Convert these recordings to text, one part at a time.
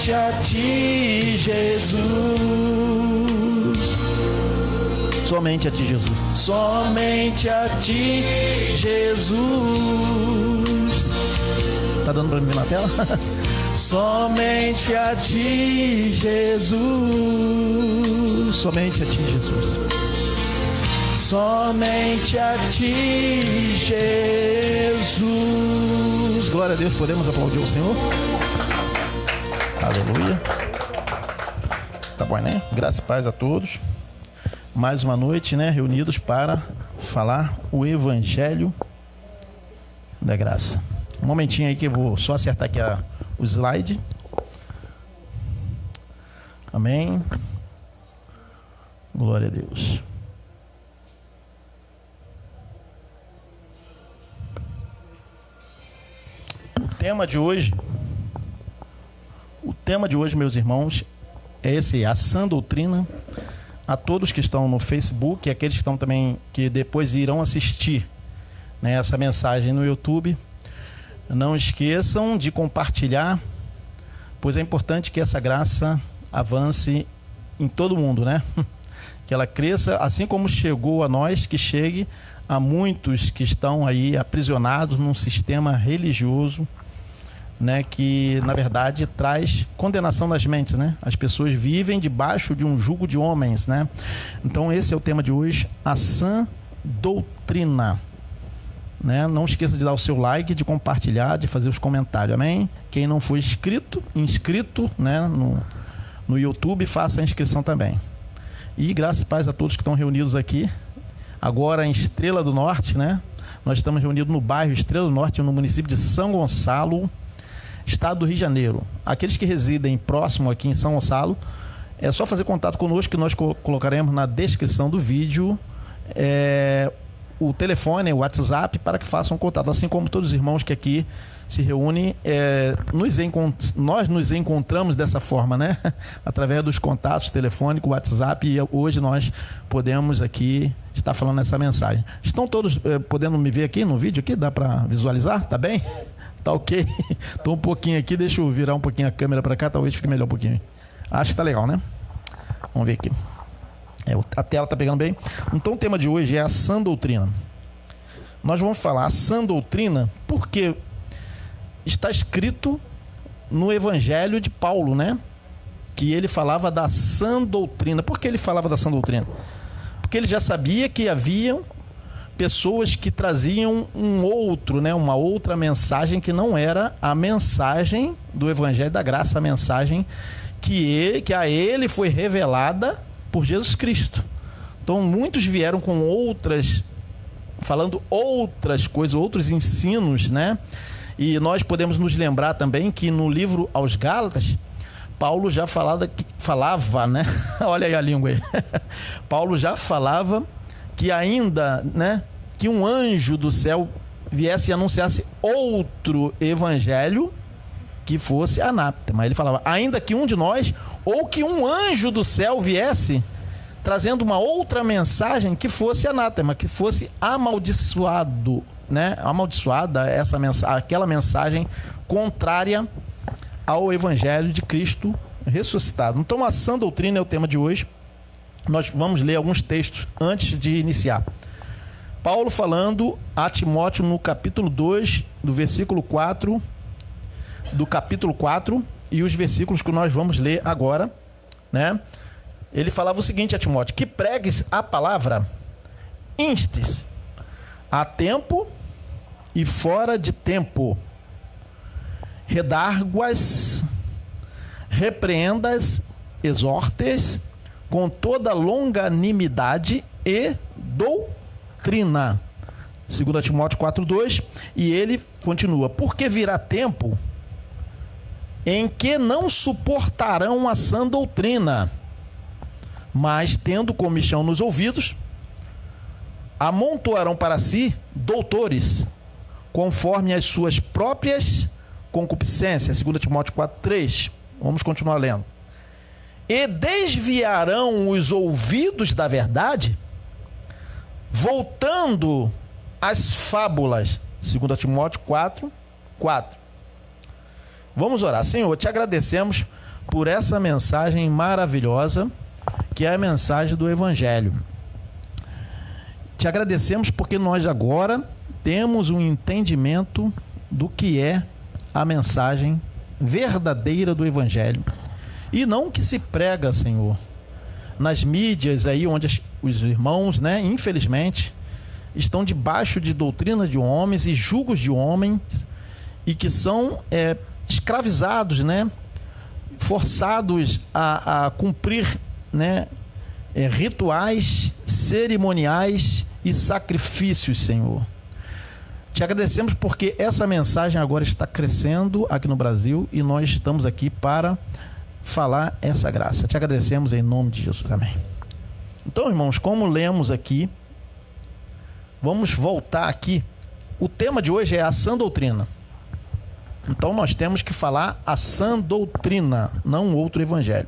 Somente a ti, Jesus. Somente a ti, Jesus. Somente a ti, Jesus. Tá dando pra mim na tela? Somente a ti, Jesus. Somente a ti, Jesus. Somente a ti, Jesus. Glória a Deus, podemos aplaudir o Senhor? Aleluia. Tá bom, né? Graça e paz a todos. Mais uma noite, né? Reunidos para falar o Evangelho da Graça. Um momentinho aí que eu vou só acertar aqui o slide. Amém. Glória a Deus. O tema de hoje, meus irmãos, é esse: a sã doutrina. A todos que estão no Facebook e aqueles que estão também, que depois irão assistir, né, essa mensagem no YouTube, não esqueçam de compartilhar, pois é importante que essa graça avance em todo mundo, né? Que ela cresça, assim como chegou a nós, que chegue a muitos que estão aí aprisionados num sistema religioso, né, que na verdade traz condenação das mentes, né? As pessoas vivem debaixo de um jugo de homens, né? Então esse é o tema de hoje, a sã doutrina, né? Não esqueça de dar o seu like, de compartilhar, de fazer os comentários, amém? Quem não for inscrito, né, no YouTube, faça a inscrição também. E graças e paz a todos que estão reunidos aqui agora em Estrela do Norte, né? Nós estamos reunidos no bairro Estrela do Norte, no município de São Gonçalo, estado do Rio de Janeiro. Aqueles que residem próximo aqui em São Gonçalo, é só fazer contato conosco, que nós colocaremos na descrição do vídeo o telefone, o WhatsApp, para que façam contato. Assim como todos os irmãos que aqui se reúnem, nós nos encontramos dessa forma, né? Através dos contatos telefônicos, WhatsApp, e hoje nós podemos aqui estar falando essa mensagem. Estão todos podendo me ver aqui no vídeo? Aqui dá para visualizar? Tá bem? Tá ok? Tô um pouquinho aqui, deixa eu virar um pouquinho a câmera para cá, talvez fique melhor um pouquinho. Acho que tá legal, né? Vamos ver aqui. A tela tá pegando bem. Então o tema de hoje é a sã doutrina. Nós vamos falar a sã doutrina porque está escrito no Evangelho de Paulo, né? Que ele falava da sã doutrina. Por que ele falava da sã doutrina? Porque ele já sabia que haviam pessoas que traziam uma outra mensagem que não era a mensagem do Evangelho da Graça, a mensagem que a ele foi revelada por Jesus Cristo. Então muitos vieram com falando outras coisas, outros ensinos, né? E nós podemos nos lembrar também que no livro aos Gálatas, Paulo já falava, né? Olha aí a língua aí. Paulo já falava que ainda, né, que um anjo do céu viesse e anunciasse outro evangelho que fosse anátema. Ele falava, ainda que um de nós, ou que um anjo do céu viesse trazendo uma outra mensagem que fosse anátema, que fosse amaldiçoado, né? Amaldiçoada aquela mensagem contrária ao evangelho de Cristo ressuscitado. Então a sã doutrina é o tema de hoje. Nós vamos ler alguns textos antes de iniciar. Paulo falando a Timóteo no capítulo 2, do versículo 4, do capítulo 4, e os versículos que nós vamos ler agora, né? Ele falava o seguinte a Timóteo: que pregues a palavra, instes, a tempo e fora de tempo, redarguas, repreendas, exortes, com toda longanimidade e doutrina. 2 Timóteo 4:2, e ele continua: porque virá tempo em que não suportarão a sã doutrina, mas tendo comichão nos ouvidos, amontoarão para si doutores, conforme as suas próprias concupiscências. 2 Timóteo 4:3. Vamos continuar lendo. E desviarão os ouvidos da verdade, voltando às fábulas. 2 Timóteo 4:4. Vamos orar. Senhor, te agradecemos por essa mensagem maravilhosa, que é a mensagem do Evangelho. Te agradecemos porque nós agora temos um entendimento do que é a mensagem verdadeira do Evangelho. E não que se prega, Senhor, nas mídias aí, onde os irmãos, né, infelizmente, estão debaixo de doutrinas de homens e julgos de homens, e que são escravizados, né, forçados a cumprir, né, rituais cerimoniais e sacrifícios, Senhor. Te agradecemos porque essa mensagem agora está crescendo aqui no Brasil e nós estamos aqui para falar essa graça. Te agradecemos em nome de Jesus. Amém. Então, irmãos, como lemos aqui, vamos voltar aqui. O tema de hoje é a sã doutrina. Então, nós temos que falar a sã doutrina, não outro evangelho.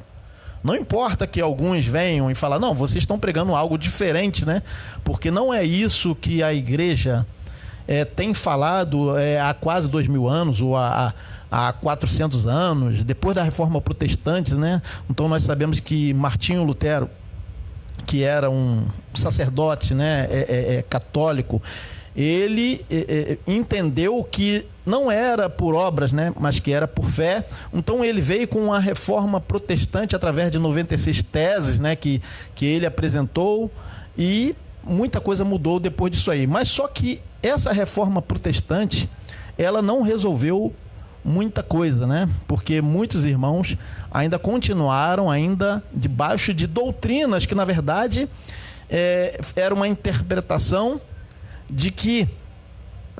Não importa que alguns venham e falem, não, vocês estão pregando algo diferente, né? Porque não é isso que a igreja tem falado há quase 2000 anos ou há 400 anos, depois da Reforma Protestante, né? Então nós sabemos que Martinho Lutero, que era um sacerdote, né, católico, ele entendeu que não era por obras, né, mas que era por fé. Então ele veio com a Reforma Protestante através de 96 teses, né, que ele apresentou, e muita coisa mudou depois disso aí. Mas só que essa Reforma Protestante, ela não resolveu muita coisa, né? Porque muitos irmãos ainda continuaram debaixo de doutrinas que, na verdade, era uma interpretação de que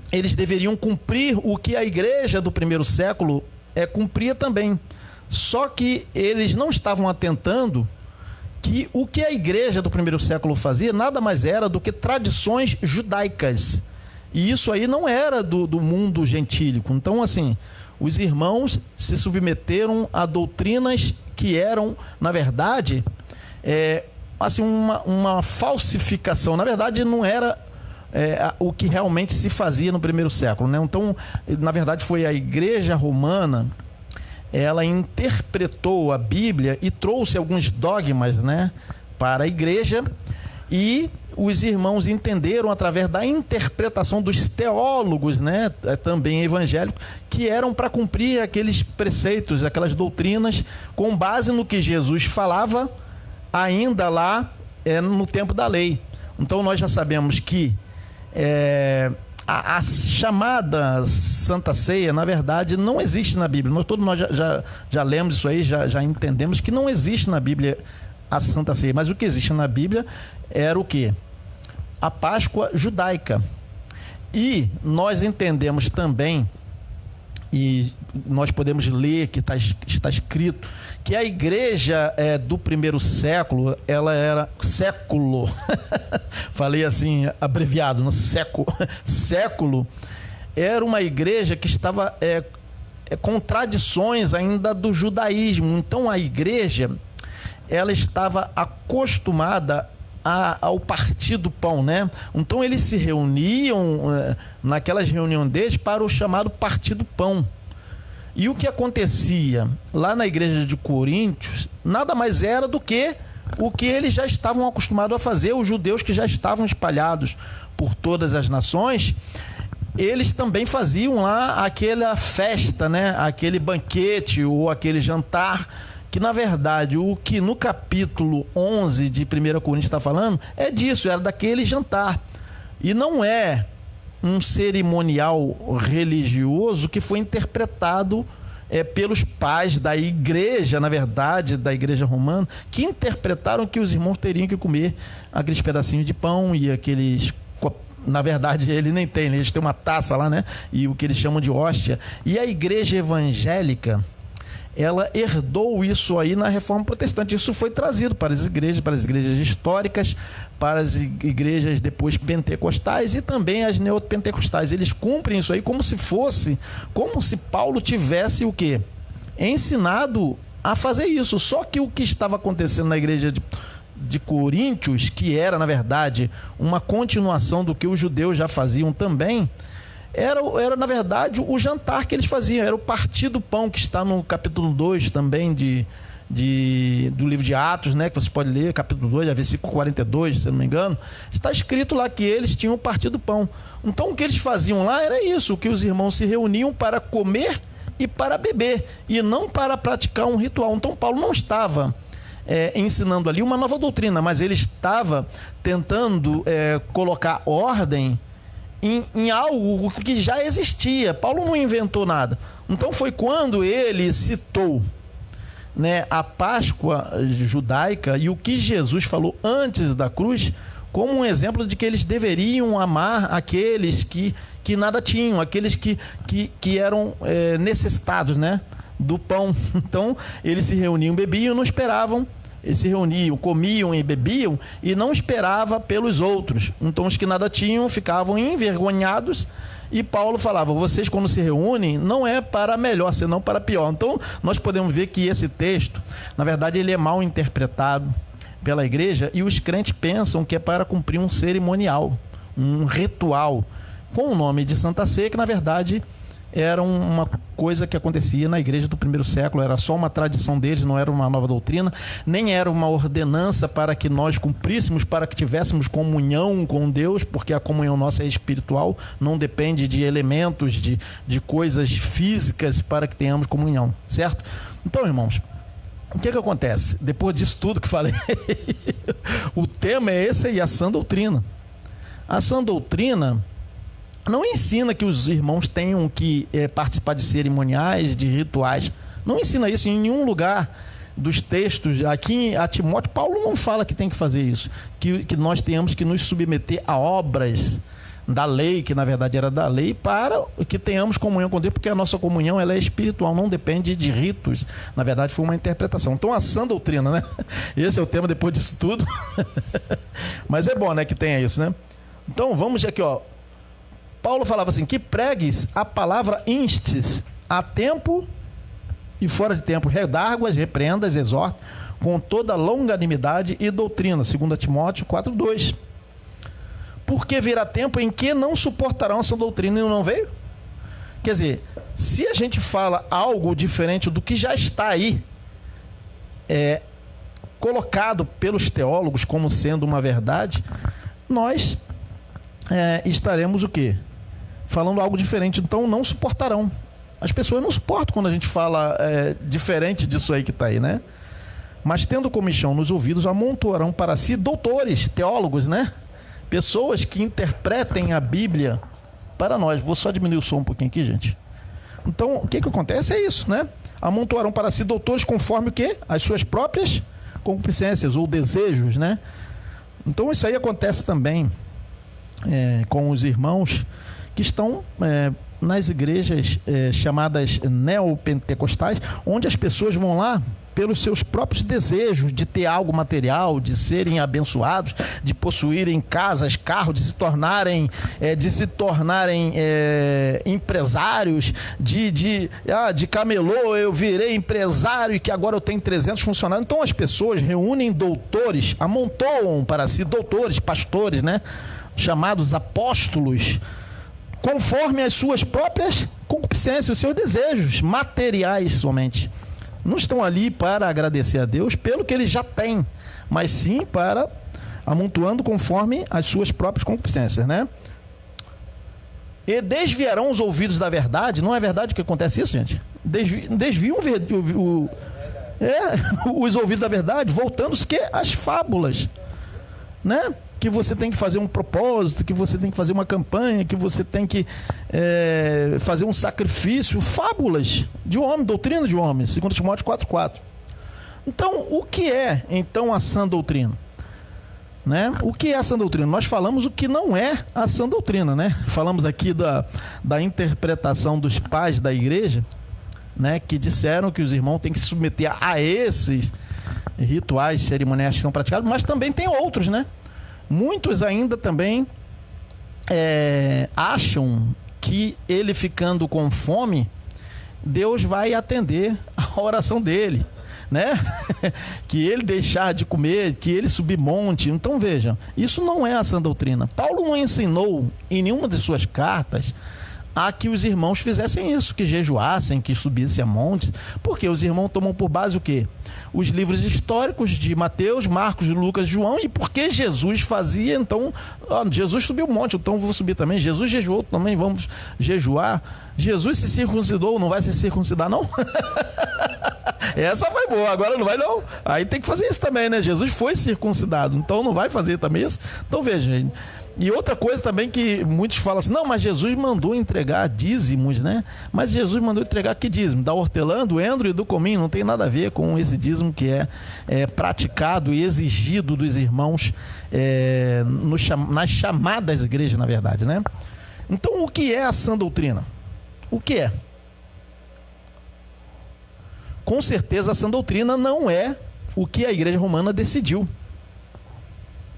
eles deveriam cumprir o que a igreja do primeiro século cumpria também. Só que eles não estavam atentando que o que a igreja do primeiro século fazia nada mais era do que tradições judaicas. E isso aí não era do mundo gentílico. Então, assim, os irmãos se submeteram a doutrinas que eram, na verdade, assim, uma falsificação. Na verdade, não era o que realmente se fazia no primeiro século, né? Então, na verdade, foi a igreja romana, ela interpretou a Bíblia e trouxe alguns dogmas, né, para a igreja, e os irmãos entenderam através da interpretação dos teólogos, né, também evangélicos, que eram para cumprir aqueles preceitos, aquelas doutrinas, com base no que Jesus falava ainda lá no tempo da lei. Então nós já sabemos que a chamada Santa Ceia, na verdade, não existe na Bíblia. Todos nós já lemos isso aí, já entendemos que não existe na Bíblia a Santa Ceia. Mas o que existe na Bíblia era o quê? A Páscoa judaica. E nós entendemos também, e nós podemos ler que está escrito, que a igreja do primeiro século, ela era século, falei assim, abreviado, no século, era uma igreja que estava com tradições ainda do judaísmo. Então a igreja, ela estava acostumada ao partir do pão, né? Então eles se reuniam naquelas reuniões deles para o chamado partir do pão. E o que acontecia lá na igreja de Coríntios nada mais era do que o que eles já estavam acostumados a fazer. Os judeus que já estavam espalhados por todas as nações, eles também faziam lá aquela festa, né? Aquele banquete ou aquele jantar, que na verdade o que no capítulo 11 de 1 Coríntios está falando é disso, era daquele jantar. E não é um cerimonial religioso que foi interpretado pelos pais da igreja, na verdade, da igreja romana, que interpretaram que os irmãos teriam que comer aqueles pedacinhos de pão e aqueles... Na verdade, ele nem tem, eles têm uma taça lá, né? E o que eles chamam de hóstia. E a igreja evangélica, ela herdou isso aí na Reforma Protestante. Isso foi trazido para as igrejas históricas, para as igrejas depois pentecostais e também as neopentecostais. Eles cumprem isso aí como se Paulo tivesse o quê? Ensinado a fazer isso. Só que o que estava acontecendo na igreja de Coríntios, que era, na verdade, uma continuação do que os judeus já faziam também, era na verdade o jantar que eles faziam, era o partir do pão, que está no capítulo 2 também do livro de Atos, né, que você pode ler, capítulo 2, versículo 42, se eu não me engano, está escrito lá que eles tinham o partir do pão. Então o que eles faziam lá era isso, que os irmãos se reuniam para comer e para beber, e não para praticar um ritual. Então Paulo não estava ensinando ali uma nova doutrina, mas ele estava tentando colocar ordem em algo que já existia. Paulo não inventou nada. Então foi quando ele citou, né, a Páscoa judaica e o que Jesus falou antes da cruz como um exemplo de que eles deveriam amar aqueles que nada tinham, aqueles que eram necessitados, né, do pão. Então eles se reuniam, bebiam, não esperavam. Eles se reuniam, comiam e bebiam e não esperava pelos outros. Então os que nada tinham ficavam envergonhados. E Paulo falava, vocês quando se reúnem, não é para melhor, senão para pior. Então, nós podemos ver que esse texto, na verdade, ele é mal interpretado pela igreja, e os crentes pensam que é para cumprir um cerimonial, um ritual, com o nome de Santa Ceia, que na verdade era uma coisa que acontecia na igreja do primeiro século, era só uma tradição deles, não era uma nova doutrina, nem era uma ordenança para que nós cumpríssemos, para que tivéssemos comunhão com Deus, porque a comunhão nossa é espiritual, não depende de elementos, de coisas físicas para que tenhamos comunhão, certo? Então, irmãos, o que acontece? Depois disso tudo que falei, o tema é esse aí, a sã doutrina. A sã doutrina não ensina que os irmãos tenham que participar de cerimoniais, de rituais. Não ensina isso em nenhum lugar dos textos. Aqui a Timóteo, Paulo não fala que tem que fazer isso. Que nós tenhamos que nos submeter a obras da lei, que na verdade era da lei, para que tenhamos comunhão com Deus, porque a nossa comunhão ela é espiritual, não depende de ritos. Na verdade foi uma interpretação. Então a sã doutrina, né? Esse é o tema depois disso tudo. Mas é bom, né, que tenha isso, né? Então vamos aqui, ó. Paulo falava assim, que pregues a palavra instes a tempo e fora de tempo, redarguas, repreendas, exorte, com toda longanimidade e doutrina, 2 Timóteo 4:2. Porque virá tempo em que não suportarão essa doutrina e não veio? Quer dizer, se a gente fala algo diferente do que já está aí, colocado pelos teólogos como sendo uma verdade, nós estaremos o quê? Falando algo diferente, então não suportarão. As pessoas não suportam quando a gente fala diferente disso aí que está aí, né? Mas tendo comichão nos ouvidos, amontoarão para si doutores, teólogos, né? Pessoas que interpretem a Bíblia para nós. Vou só diminuir o som um pouquinho aqui, gente. Então, o que acontece é isso, né? Amontoarão para si doutores conforme o quê? As suas próprias concupiscências ou desejos, né? Então, isso aí acontece também com os irmãos que estão nas igrejas chamadas neopentecostais, onde as pessoas vão lá pelos seus próprios desejos de ter algo material, de serem abençoados, de possuírem casas, carros, de se tornarem empresários, de camelô eu virei empresário e que agora eu tenho 300 funcionários. Então as pessoas reúnem doutores, amontoam para si doutores, pastores, né? Chamados apóstolos, conforme as suas próprias concupiscências, os seus desejos materiais somente. Não estão ali para agradecer a Deus pelo que ele já tem, mas sim para amontoando conforme as suas próprias concupiscências, né? E desviarão os ouvidos da verdade. Não é verdade que acontece isso, gente? Desviam os ouvidos da verdade, voltando-se que às fábulas, né? Que você tem que fazer um propósito, que você tem que fazer uma campanha, que você tem que fazer um sacrifício, fábulas de homem, doutrina de homem, 2 Timóteo 4:4. Então, o que é então a sã doutrina? Né? O que é a sã doutrina? Nós falamos o que não é a sã doutrina, né? Falamos aqui da interpretação dos pais da igreja, né? Que disseram que os irmãos têm que se submeter a esses rituais cerimoniais que são praticados, mas também tem outros, né? Muitos ainda também acham que ele ficando com fome, Deus vai atender a oração dele, né? Que ele deixar de comer, que ele subir monte. Então vejam, isso não é a sã doutrina. Paulo não ensinou em nenhuma de suas cartas a que os irmãos fizessem isso, que jejuassem, que subissem a montes. Porque os irmãos tomam por base o quê? Os livros históricos de Mateus, Marcos, Lucas, João, e porque Jesus fazia, então, Jesus subiu o monte, então eu vou subir também. Jesus jejuou, também vamos jejuar. Jesus se circuncidou, não vai se circuncidar, não? Essa foi boa, agora não vai não. Aí tem que fazer isso também, né? Jesus foi circuncidado, então não vai fazer também isso. Então veja, gente. E outra coisa também que muitos falam assim, não, mas Jesus mandou entregar dízimos, né? Mas Jesus mandou entregar que dízimo? Da hortelã, do endro e do cominho, não tem nada a ver com esse dízimo que é praticado e exigido dos irmãos nas chamadas igrejas, na verdade, né? Então, o que é a sã doutrina? O que é? Com certeza, a sã doutrina não é o que a igreja romana decidiu,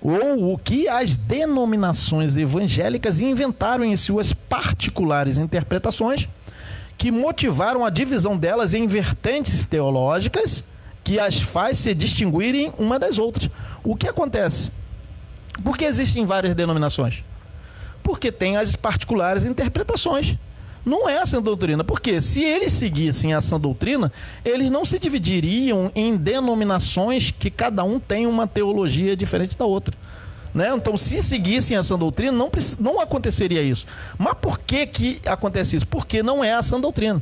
ou o que as denominações evangélicas inventaram em suas particulares interpretações, que motivaram a divisão delas em vertentes teológicas que as faz se distinguirem uma das outras. O que acontece? Por que existem várias denominações? Porque tem as particulares interpretações. Não é a sã doutrina, porque se eles seguissem a sã doutrina, eles não se dividiriam em denominações que cada um tem uma teologia diferente da outra, né? Então, se seguissem a sã doutrina, não aconteceria isso. Mas por que acontece isso? Porque não é a sã doutrina,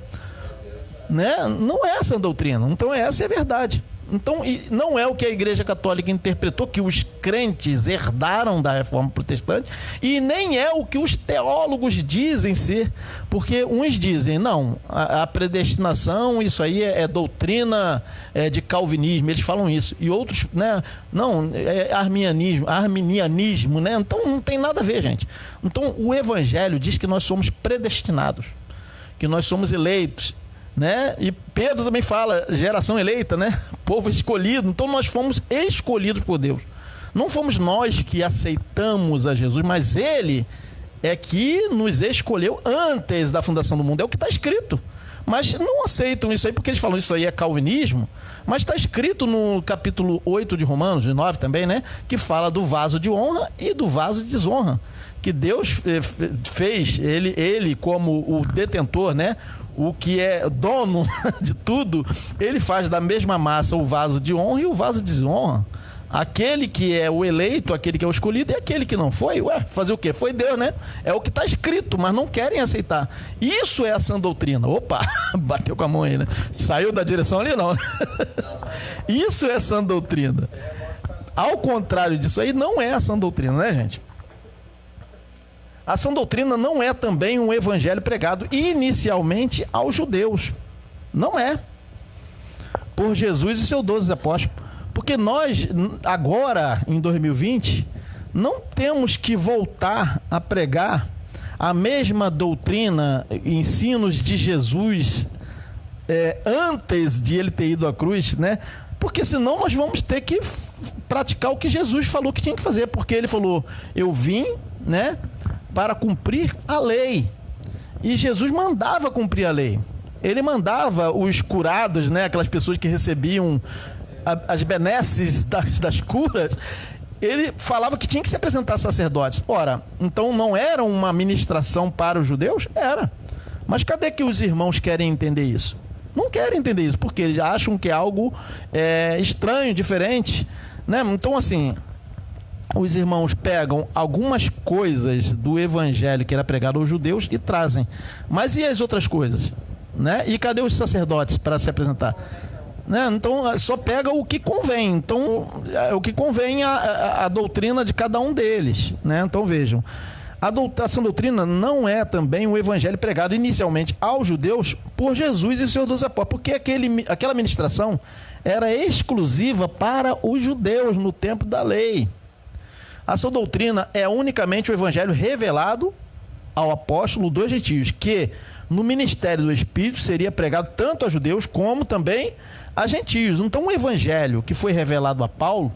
né? Não é a sã doutrina, então essa é a verdade. Então, não é o que a Igreja Católica interpretou, que os crentes herdaram da Reforma Protestante, e nem é o que os teólogos dizem ser, porque uns dizem, não, a predestinação, isso aí é doutrina de calvinismo, eles falam isso, e outros, né, não, é arminianismo, né? Então não tem nada a ver, gente. Então o Evangelho diz que nós somos predestinados, que nós somos eleitos, né? E Pedro também fala, geração eleita, né? Povo escolhido. Então nós fomos escolhidos por Deus. Não fomos nós que aceitamos a Jesus, mas Ele é que nos escolheu antes da fundação do mundo. É o que está escrito. Mas não aceitam isso aí, porque eles falam isso aí é calvinismo. Mas está escrito no capítulo 8 de Romanos, de 9 também, né? Que fala do vaso de honra e do vaso de desonra. Que Deus fez ele como o detentor, né? O que é dono de tudo, ele faz da mesma massa o vaso de honra e o vaso de desonra. Aquele que é o eleito, aquele que é o escolhido, e aquele que não foi, fazer o quê? Foi Deus, né? É o que está escrito, mas não querem aceitar. Isso é a sã doutrina. Opa, bateu com a mão aí, né? Saiu da direção ali, não. Isso é sã doutrina. Ao contrário disso aí, não é a sã doutrina, né, gente? A sã doutrina não é também um evangelho pregado inicialmente aos judeus. Não é. Por Jesus e seus 12 apóstolos. Porque nós, agora, em 2020, não temos que voltar a pregar a mesma doutrina, ensinos de Jesus, antes de ele ter ido à cruz, né? Porque senão nós vamos ter que praticar o que Jesus falou que tinha que fazer. Porque ele falou, eu vim, né, para cumprir a lei. E Jesus mandava cumprir a lei. Ele mandava os curados, né, aquelas pessoas que recebiam as benesses das curas, ele falava que tinha que se apresentar sacerdotes. Ora, então não era uma ministração para os judeus? Era. Mas cadê que os irmãos querem entender isso? Não querem entender isso, porque eles acham que é algo estranho, diferente, né? Então, assim, os irmãos pegam algumas coisas do evangelho que era pregado aos judeus e trazem. Mas e as outras coisas? Né? E cadê os sacerdotes para se apresentar? Né? Então, só pega o que convém. Então, o que convém a doutrina de cada um deles. Né? Então, vejam. A sã doutrina não é também o evangelho pregado inicialmente aos judeus por Jesus e seus 12 apóstolos. Porque aquela ministração era exclusiva para os judeus no tempo da lei. A sã doutrina é unicamente o evangelho revelado ao apóstolo dos gentios, que no ministério do Espírito seria pregado tanto a judeus como também a gentios. Então o evangelho que foi revelado a Paulo,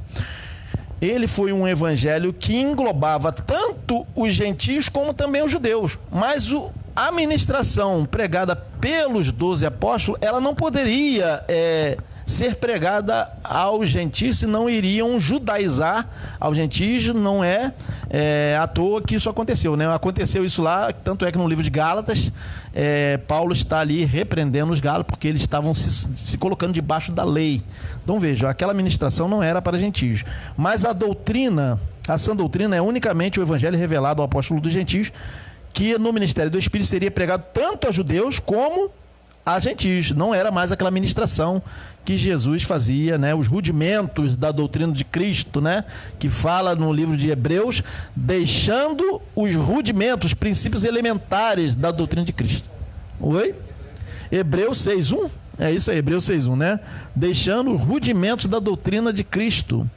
ele foi um evangelho que englobava tanto os gentios como também os judeus. Mas a ministração pregada pelos 12 apóstolos, ela não poderia ser pregada aos gentios, se não iriam judaizar aos gentios. Não é à toa que isso aconteceu, né? Aconteceu isso lá, tanto é que no livro de Gálatas, Paulo está ali repreendendo os gálatas, porque eles estavam se colocando debaixo da lei. Então vejam, aquela ministração não era para gentios, mas a doutrina, a sã doutrina, é unicamente o evangelho revelado ao apóstolo dos gentios, que no ministério do Espírito seria pregado tanto a judeus como a gentios. Não era mais aquela ministração que Jesus fazia, né? Os rudimentos da doutrina de Cristo, né? Que fala no livro de Hebreus, deixando os rudimentos, os princípios elementares da doutrina de Cristo. Oi? Hebreus 6:1? É isso aí, Hebreus 6:1, né? Deixando os rudimentos da doutrina de Cristo,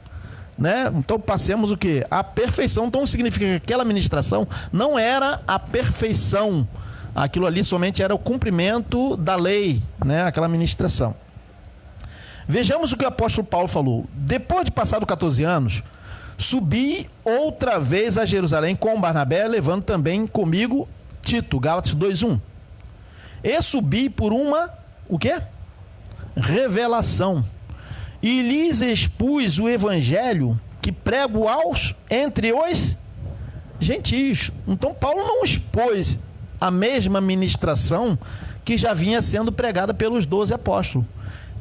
né? Então passemos o quê? A perfeição. Então significa que aquela ministração não era a perfeição. Aquilo ali somente era o cumprimento da lei, né? Aquela ministração. Vejamos o que o apóstolo Paulo falou. Depois de passado 14 anos, subi outra vez a Jerusalém com Barnabé, levando também comigo Tito, Gálatas 2:1. E subi por uma, o quê? Revelação. E lhes expus o evangelho que prego entre os gentios. Então Paulo não expôs a mesma ministração que já vinha sendo pregada pelos 12 apóstolos.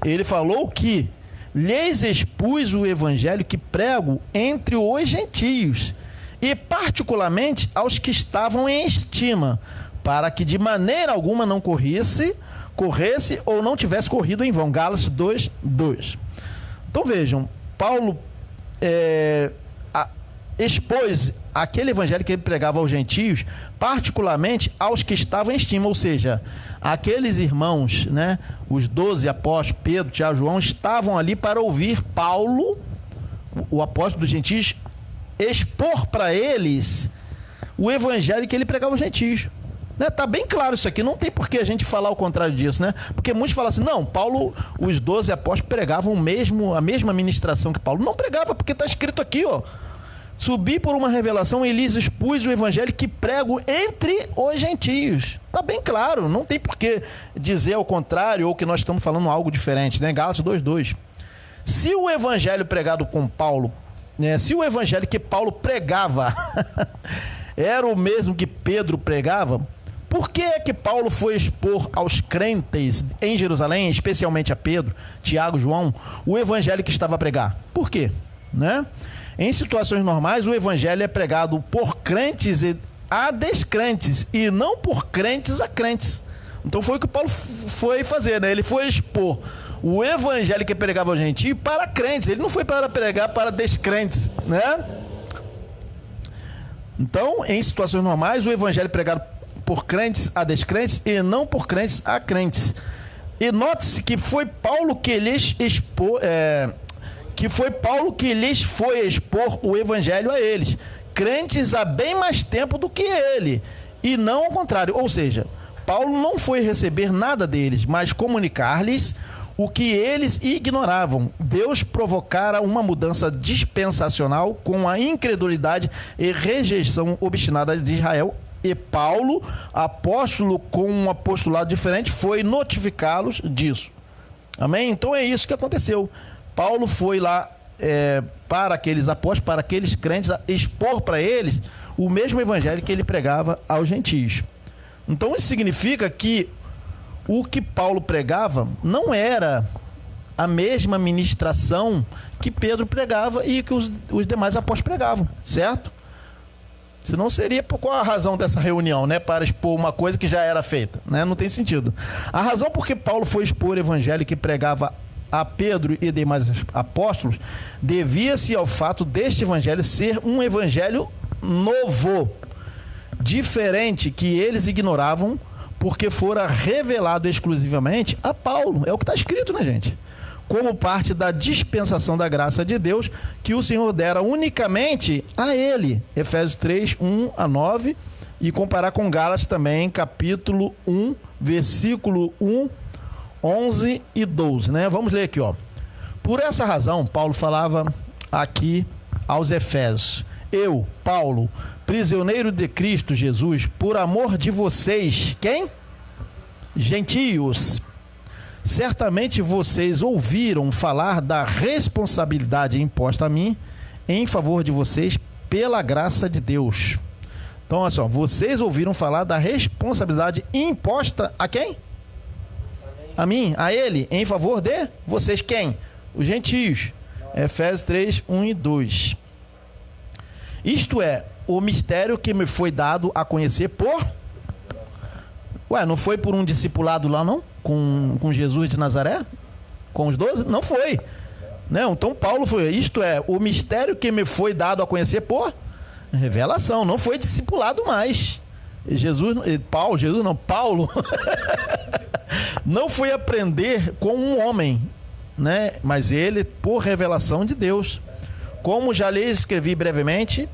Ele falou que lhes expus o evangelho que prego entre os gentios, e particularmente aos que estavam em estima, para que de maneira alguma não corresse ou não tivesse corrido em vão. Gálatas 2:2. Então vejam, Paulo expôs aquele evangelho que ele pregava aos gentios, particularmente aos que estavam em estima, ou seja, aqueles irmãos, né, os 12 apóstolos, Pedro, Tiago, João, estavam ali para ouvir Paulo, o apóstolo dos gentios, expor para eles o evangelho que ele pregava aos gentios. Tá bem claro isso aqui, não tem por que a gente falar o contrário disso, né? Porque muitos falam assim, não, Paulo, os 12 apóstolos pregavam a mesma ministração que Paulo. Não pregava, porque está escrito aqui, ó. Subi por uma revelação e lhes expus o evangelho que prego entre os gentios. Está bem claro, não tem por que dizer ao contrário ou que nós estamos falando algo diferente, né? Gálatas 2:2. Se o evangelho pregado com Paulo, né, se o evangelho que Paulo pregava era o mesmo que Pedro pregava, por que é que Paulo foi expor aos crentes em Jerusalém, especialmente a Pedro, Tiago, João, o evangelho que estava a pregar? Por quê? Né? Em situações normais, o evangelho é pregado por crentes a descrentes e não por crentes a crentes. Então foi o que Paulo foi fazer, né? Ele foi expor o evangelho que pregava ao gentio para crentes. Ele não foi para pregar para descrentes, né? Então, em situações normais, o evangelho é pregado por crentes a descrentes e não por crentes a crentes. E note-se que foi Paulo que lhes foi expor o evangelho a eles, crentes há bem mais tempo do que ele, e não ao contrário. Ou seja, Paulo não foi receber nada deles, mas comunicar-lhes o que eles ignoravam. Deus provocara uma mudança dispensacional com a incredulidade e rejeição obstinada de Israel, e Paulo, apóstolo com um apostolado diferente, foi notificá-los disso. Amém? Então é isso que aconteceu. Paulo foi lá para aqueles apóstolos, para aqueles crentes, expor para eles o mesmo evangelho que ele pregava aos gentios. Então isso significa que o que Paulo pregava não era a mesma ministração que Pedro pregava e que os demais apóstolos pregavam, certo? Senão seria por qual a razão dessa reunião, né? Para expor uma coisa que já era feita, né? Não tem sentido. A razão por que Paulo foi expor o evangelho que pregava a Pedro e demais apóstolos devia-se ao fato deste evangelho ser um evangelho novo, diferente, que eles ignoravam, porque fora revelado exclusivamente a Paulo. É o que está escrito, né, gente? Como parte da dispensação da graça de Deus que o Senhor dera unicamente a ele. Efésios 3:1-9, e comparar com Gálatas também, capítulo 1, versículo 1, 11 e 12, né? Vamos ler aqui, ó. Por essa razão, Paulo falava aqui aos Efésios: eu, Paulo, prisioneiro de Cristo Jesus, por amor de vocês, quem? Gentios, Certamente vocês ouviram falar da responsabilidade imposta a mim em favor de vocês pela graça de Deus. Então, olha só, vocês ouviram falar da responsabilidade imposta a quem? A mim, a ele, em favor de vocês. Quem? Os gentios. Efésios 3, 1 e 2. Isto é, o mistério que me foi dado a conhecer por... não foi por um discipulado lá, não? Com Jesus de Nazaré? Com os 12? Não foi. Não, então Paulo foi... Isto é, o mistério que me foi dado a conhecer por revelação. Não foi discipulado mais. Paulo não foi aprender com um homem, né? Mas ele por revelação de Deus. Como já lhes escrevi brevemente,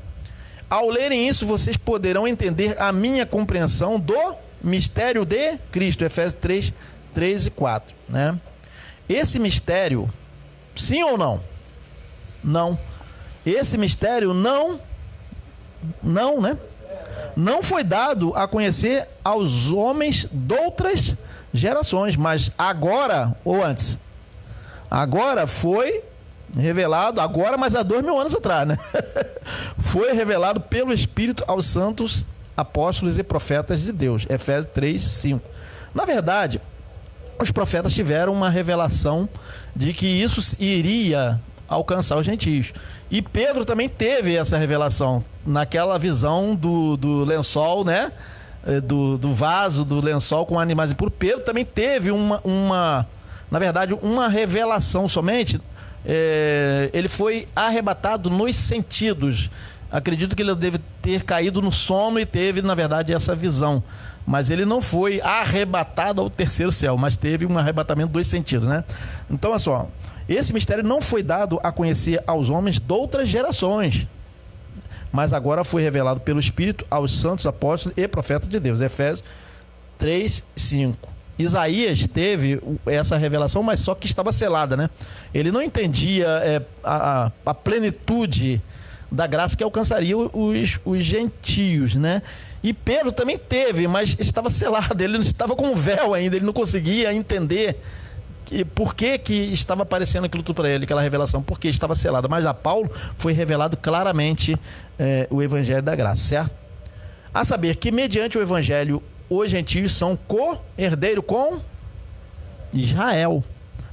ao lerem isso vocês poderão entender a minha compreensão do mistério de Cristo. Efésios 3, 3 e 4, né? Esse mistério, sim ou não? Não. Esse mistério não, né? Não foi dado a conhecer aos homens de outras gerações, mas agora, ou antes, agora foi revelado, agora, mas há 2000 anos atrás, né? Foi revelado pelo Espírito aos santos apóstolos e profetas de Deus. Efésios 3, 5. Na verdade, os profetas tiveram uma revelação de que isso iria alcançar os gentios. E Pedro também teve essa revelação naquela visão do lençol, né? Do vaso, do lençol com animais impuros. Pedro também teve na verdade, uma revelação somente. Ele foi arrebatado nos sentidos. Acredito que ele deve ter caído no sono e teve, na verdade, essa visão. Mas ele não foi arrebatado ao terceiro céu, mas teve um arrebatamento dos sentidos, né? Então, olha só, esse mistério não foi dado a conhecer aos homens de outras gerações, mas agora foi revelado pelo Espírito aos santos apóstolos e profetas de Deus. Efésios 3, 5. Isaías teve essa revelação, mas só que estava selada, né? Ele não entendia a plenitude da graça que alcançaria os gentios, né? E Pedro também teve, mas estava selado, ele não estava com um véu ainda, ele não conseguia entender por que estava aparecendo aquilo tudo para ele, aquela revelação, porque estava selado. Mas a Paulo foi revelado claramente o evangelho da graça, certo? A saber que mediante o evangelho os gentios são co-herdeiro com Israel.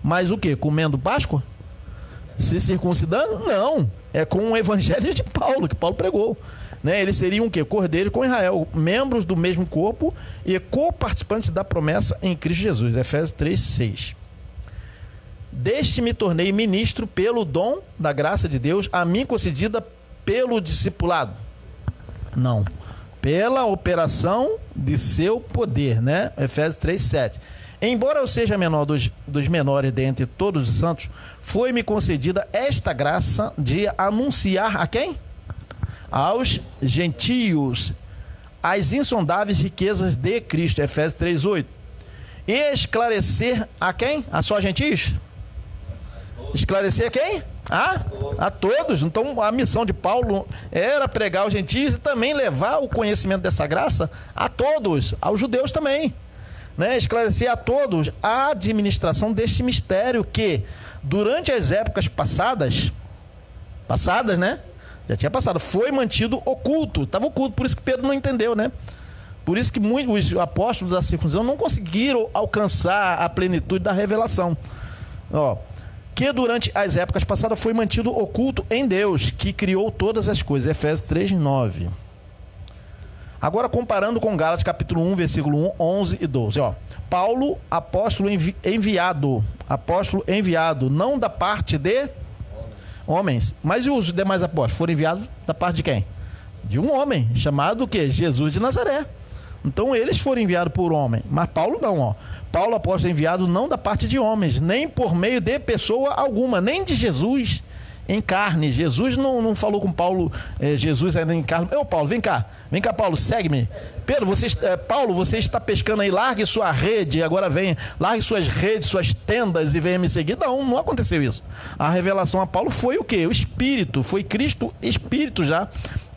Mas o que? Comendo Páscoa? Se circuncidando? Não. É com o evangelho de Paulo, que Paulo pregou, né? Eles seriam o quê? Cordeiro com Israel, membros do mesmo corpo e co-participantes da promessa em Cristo Jesus. Efésios 3, 6. Deste me tornei ministro pelo dom da graça de Deus, a mim concedida pelo discipulado. Não. Pela operação de seu poder, né? Efésios 3, 7. Embora eu seja menor dos menores dentre todos os santos, foi-me concedida esta graça de anunciar a quem? Aos gentios as insondáveis riquezas de Cristo. Efésios 3, 8. E esclarecer a quem? A só gentios? Esclarecer a quem? A todos. Então a missão de Paulo era pregar aos gentios e também levar o conhecimento dessa graça a todos, aos judeus também, né? Esclarecer a todos a administração deste mistério que durante as épocas passadas, né? Já tinha passado, foi mantido oculto, estava oculto, por isso que Pedro não entendeu, né? Por isso que muitos os apóstolos da circuncisão não conseguiram alcançar a plenitude da revelação. Que durante as épocas passadas foi mantido oculto em Deus, que criou todas as coisas. Efésios 3, 9. Agora comparando com Gálatas capítulo 1, versículo 1, 11 e 12. Paulo, apóstolo enviado, não da parte de homens. Mas e os demais apóstolos? Foram enviados da parte de quem? De um homem, chamado o quê? Jesus de Nazaré. Então eles foram enviados por homem, mas Paulo não, Paulo, apóstolo enviado não da parte de homens, nem por meio de pessoa alguma, nem de Jesus em carne. Jesus não falou com Paulo, Jesus ainda em carne. Paulo, vem cá, Paulo, segue-me. Pedro, Paulo, você está pescando aí, largue sua rede, agora vem, largue suas redes, suas tendas e venha me seguir. Não aconteceu isso. A revelação a Paulo foi o quê? O Espírito, foi Cristo Espírito já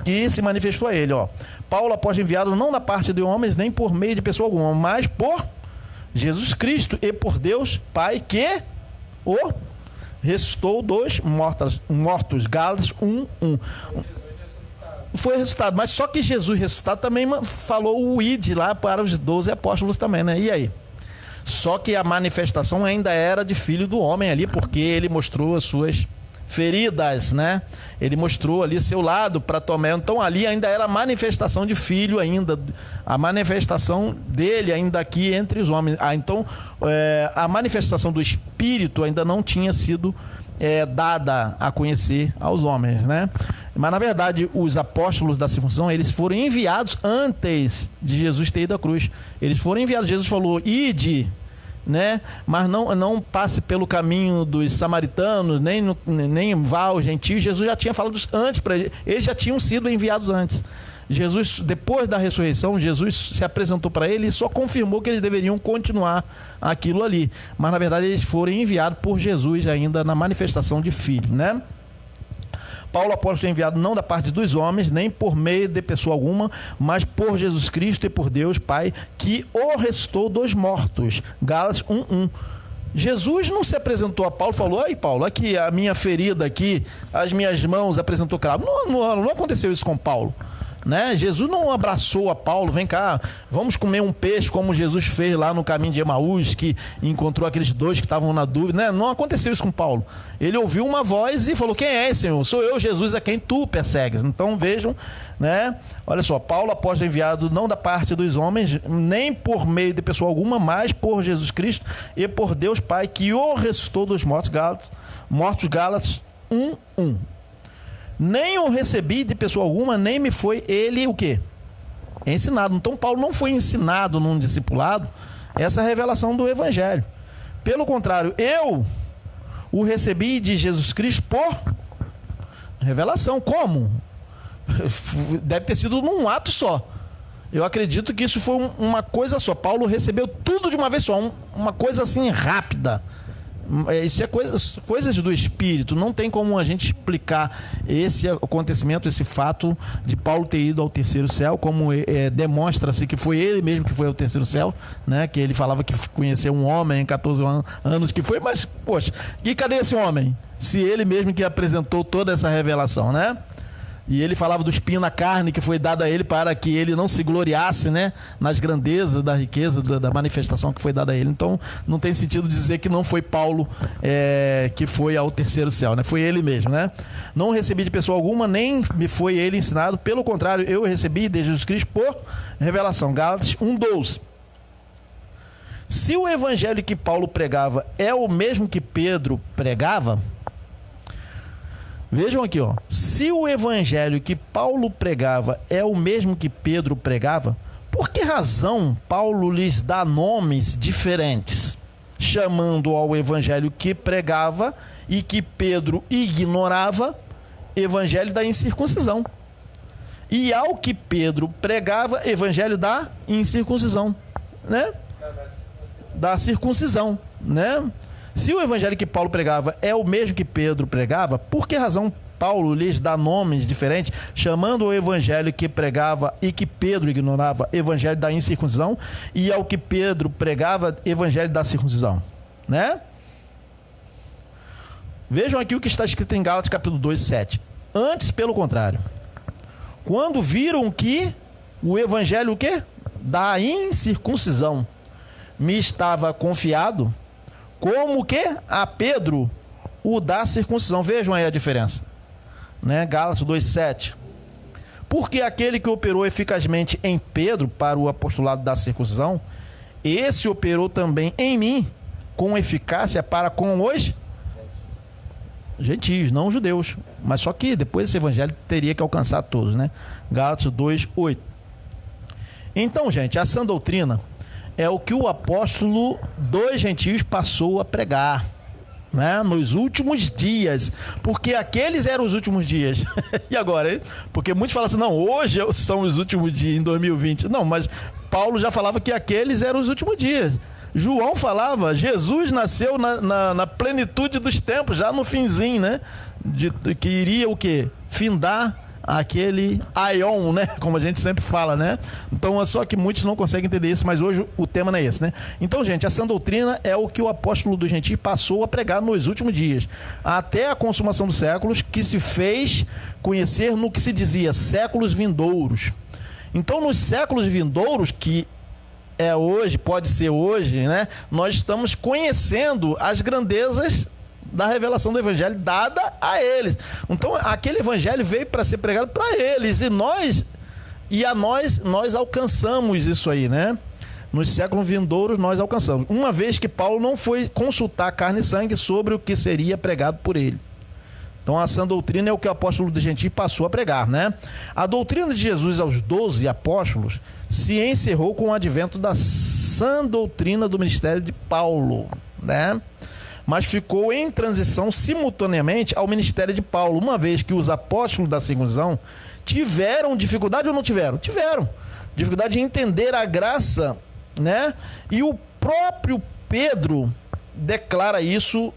que se manifestou a ele, Paulo, apóstolo enviado não da parte de homens, nem por meio de pessoa alguma, mas por Jesus Cristo e por Deus Pai que o ressuscitou dos mortos. Gálatas 1:1. Foi ressuscitado, mas só que Jesus ressuscitado também falou o id lá para os 12 apóstolos também, né? E aí? Só que a manifestação ainda era de filho do homem ali, porque ele mostrou as suas feridas, né? Ele mostrou ali seu lado para Tomé. Então ali ainda era a manifestação de filho ainda, a manifestação dele ainda aqui entre os homens. Então a manifestação do Espírito ainda não tinha sido dada a conhecer aos homens, né? Mas na verdade os apóstolos da circuncisão, eles foram enviados antes de Jesus ter ido à cruz. Eles foram enviados. Jesus falou: ide, né? Mas não passe pelo caminho dos samaritanos, nem vá aos gentios. Jesus já tinha falado antes para eles. Eles já tinham sido enviados antes. Jesus, depois da ressurreição, Jesus se apresentou para eles e só confirmou que eles deveriam continuar aquilo ali. Mas na verdade eles foram enviados por Jesus ainda na manifestação de filho, né? Paulo, apóstolo, enviado não da parte dos homens, nem por meio de pessoa alguma, mas por Jesus Cristo e por Deus Pai, que o ressuscitou dos mortos. Gálatas 1:1. Jesus não se apresentou a Paulo e falou: "Ai, Paulo, aqui a minha ferida aqui, as minhas mãos", apresentou cravo. Não aconteceu isso com Paulo, né? Jesus não abraçou a Paulo: "Vem cá, vamos comer um peixe", como Jesus fez lá no caminho de Emaús, que encontrou aqueles dois que estavam na dúvida, né? Não aconteceu isso com Paulo. Ele ouviu uma voz e falou: "Quem é, Senhor?" "Sou eu, Jesus, a quem tu persegues." Então vejam, né? Olha só, Paulo, apóstolo, enviado não da parte dos homens, nem por meio de pessoa alguma, mas por Jesus Cristo e por Deus Pai, que o ressuscitou dos mortos. Gálatas 1:1. Nem o recebi de pessoa alguma, nem me foi ele o quê? Ensinado. Então Paulo não foi ensinado num discipulado essa revelação do Evangelho. Pelo contrário, eu o recebi de Jesus Cristo por revelação. Como? Deve ter sido num ato só. Eu acredito que isso foi uma coisa só. Paulo recebeu tudo de uma vez só, uma coisa assim rápida. Isso é coisas do Espírito. Não tem como a gente explicar esse acontecimento, esse fato de Paulo ter ido ao terceiro céu, como demonstra-se que foi ele mesmo que foi ao terceiro céu, né? Que ele falava que conheceu um homem em 14 anos que foi, mas, poxa, e cadê esse homem? Se ele mesmo que apresentou toda essa revelação, né? E ele falava do espinho na carne que foi dado a ele para que ele não se gloriasse, né, nas grandezas da riqueza, da manifestação que foi dada a ele. Então não tem sentido dizer que não foi Paulo que foi ao terceiro céu, né? Foi ele mesmo, né? Não recebi de pessoa alguma, nem me foi ele ensinado. Pelo contrário, eu recebi de Jesus Cristo por revelação. Gálatas 1:12. Se o evangelho que Paulo pregava é o mesmo que Pedro pregava, vejam aqui, ó. Se o evangelho que Paulo pregava é o mesmo que Pedro pregava, por que razão Paulo lhes dá nomes diferentes, chamando ao evangelho que pregava e que Pedro ignorava, evangelho da incircuncisão, e ao que Pedro pregava, evangelho da incircuncisão, né? Da circuncisão, né? Se o evangelho que Paulo pregava é o mesmo que Pedro pregava, por que razão Paulo lhes dá nomes diferentes, chamando o evangelho que pregava e que Pedro ignorava, evangelho da incircuncisão, e ao que Pedro pregava, evangelho da circuncisão, né? Vejam aqui o que está escrito em Gálatas capítulo 2:7. Antes, pelo contrário, quando viram que o evangelho o quê? Da incircuncisão me estava confiado, como que a Pedro o da circuncisão. Vejam aí a diferença, né? Gálatas 2:7. Porque aquele que operou eficazmente em Pedro para o apostolado da circuncisão, esse operou também em mim com eficácia para com os gentios, não os judeus. Mas só que depois esse evangelho teria que alcançar todos, né? Gálatas 2:8. Então, gente, a sã doutrina é o que o apóstolo dos gentios passou a pregar, né, nos últimos dias, porque aqueles eram os últimos dias. E agora, hein? Porque muitos falam assim: não, hoje são os últimos dias, em 2020. Não, mas Paulo já falava que aqueles eram os últimos dias. João falava, Jesus nasceu na plenitude dos tempos, já no finzinho, né? Que iria o quê? Findar aquele aion, né? Como a gente sempre fala, né? Então, é só que muitos não conseguem entender isso, mas hoje o tema não é esse, né? Então, gente, a sã doutrina é o que o apóstolo dos gentios passou a pregar nos últimos dias, até a consumação dos séculos, que se fez conhecer no que se dizia séculos vindouros. Então, nos séculos vindouros, que é hoje, pode ser hoje, né? Nós estamos conhecendo as grandezas da revelação do evangelho dada a eles. Então, aquele evangelho veio para ser pregado para eles, e a nós alcançamos isso aí, né? Nos séculos vindouros nós alcançamos, uma vez que Paulo não foi consultar carne e sangue sobre o que seria pregado por ele. Então, a sã doutrina é o que o apóstolo dos gentios passou a pregar, né? A doutrina de Jesus aos 12 apóstolos se encerrou com o advento da sã doutrina do ministério de Paulo, né? Mas ficou em transição simultaneamente ao ministério de Paulo, uma vez que os apóstolos da circuncisão tiveram dificuldade ou não tiveram? Tiveram dificuldade de entender a graça, né? E o próprio Pedro declara isso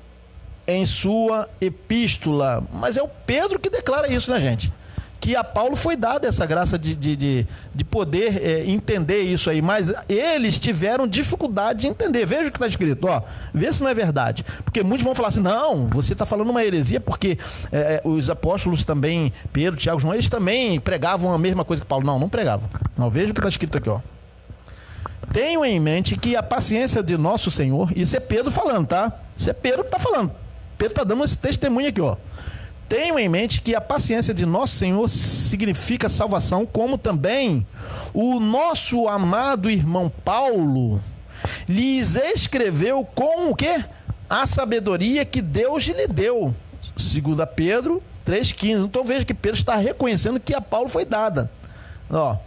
em sua epístola. Mas é o Pedro que declara isso, né, gente? Que a Paulo foi dada essa graça de poder entender isso aí, mas eles tiveram dificuldade de entender. Veja o que está escrito, ó, vê se não é verdade, porque muitos vão falar assim, não, você está falando uma heresia, porque os apóstolos também, Pedro, Tiago, João, eles também pregavam a mesma coisa que Paulo. Não pregavam. Não, veja o que está escrito aqui, ó. Tenham em mente que a paciência de nosso Senhor, isso é Pedro falando, tá? Isso é Pedro que está falando. Pedro está dando esse testemunho aqui, ó. Tenham em mente que a paciência de nosso Senhor significa salvação, como também o nosso amado irmão Paulo lhes escreveu com o quê? A sabedoria que Deus lhe deu. 2 Pedro 3,15. Então veja que Pedro está reconhecendo que a Paulo foi dada. Ó,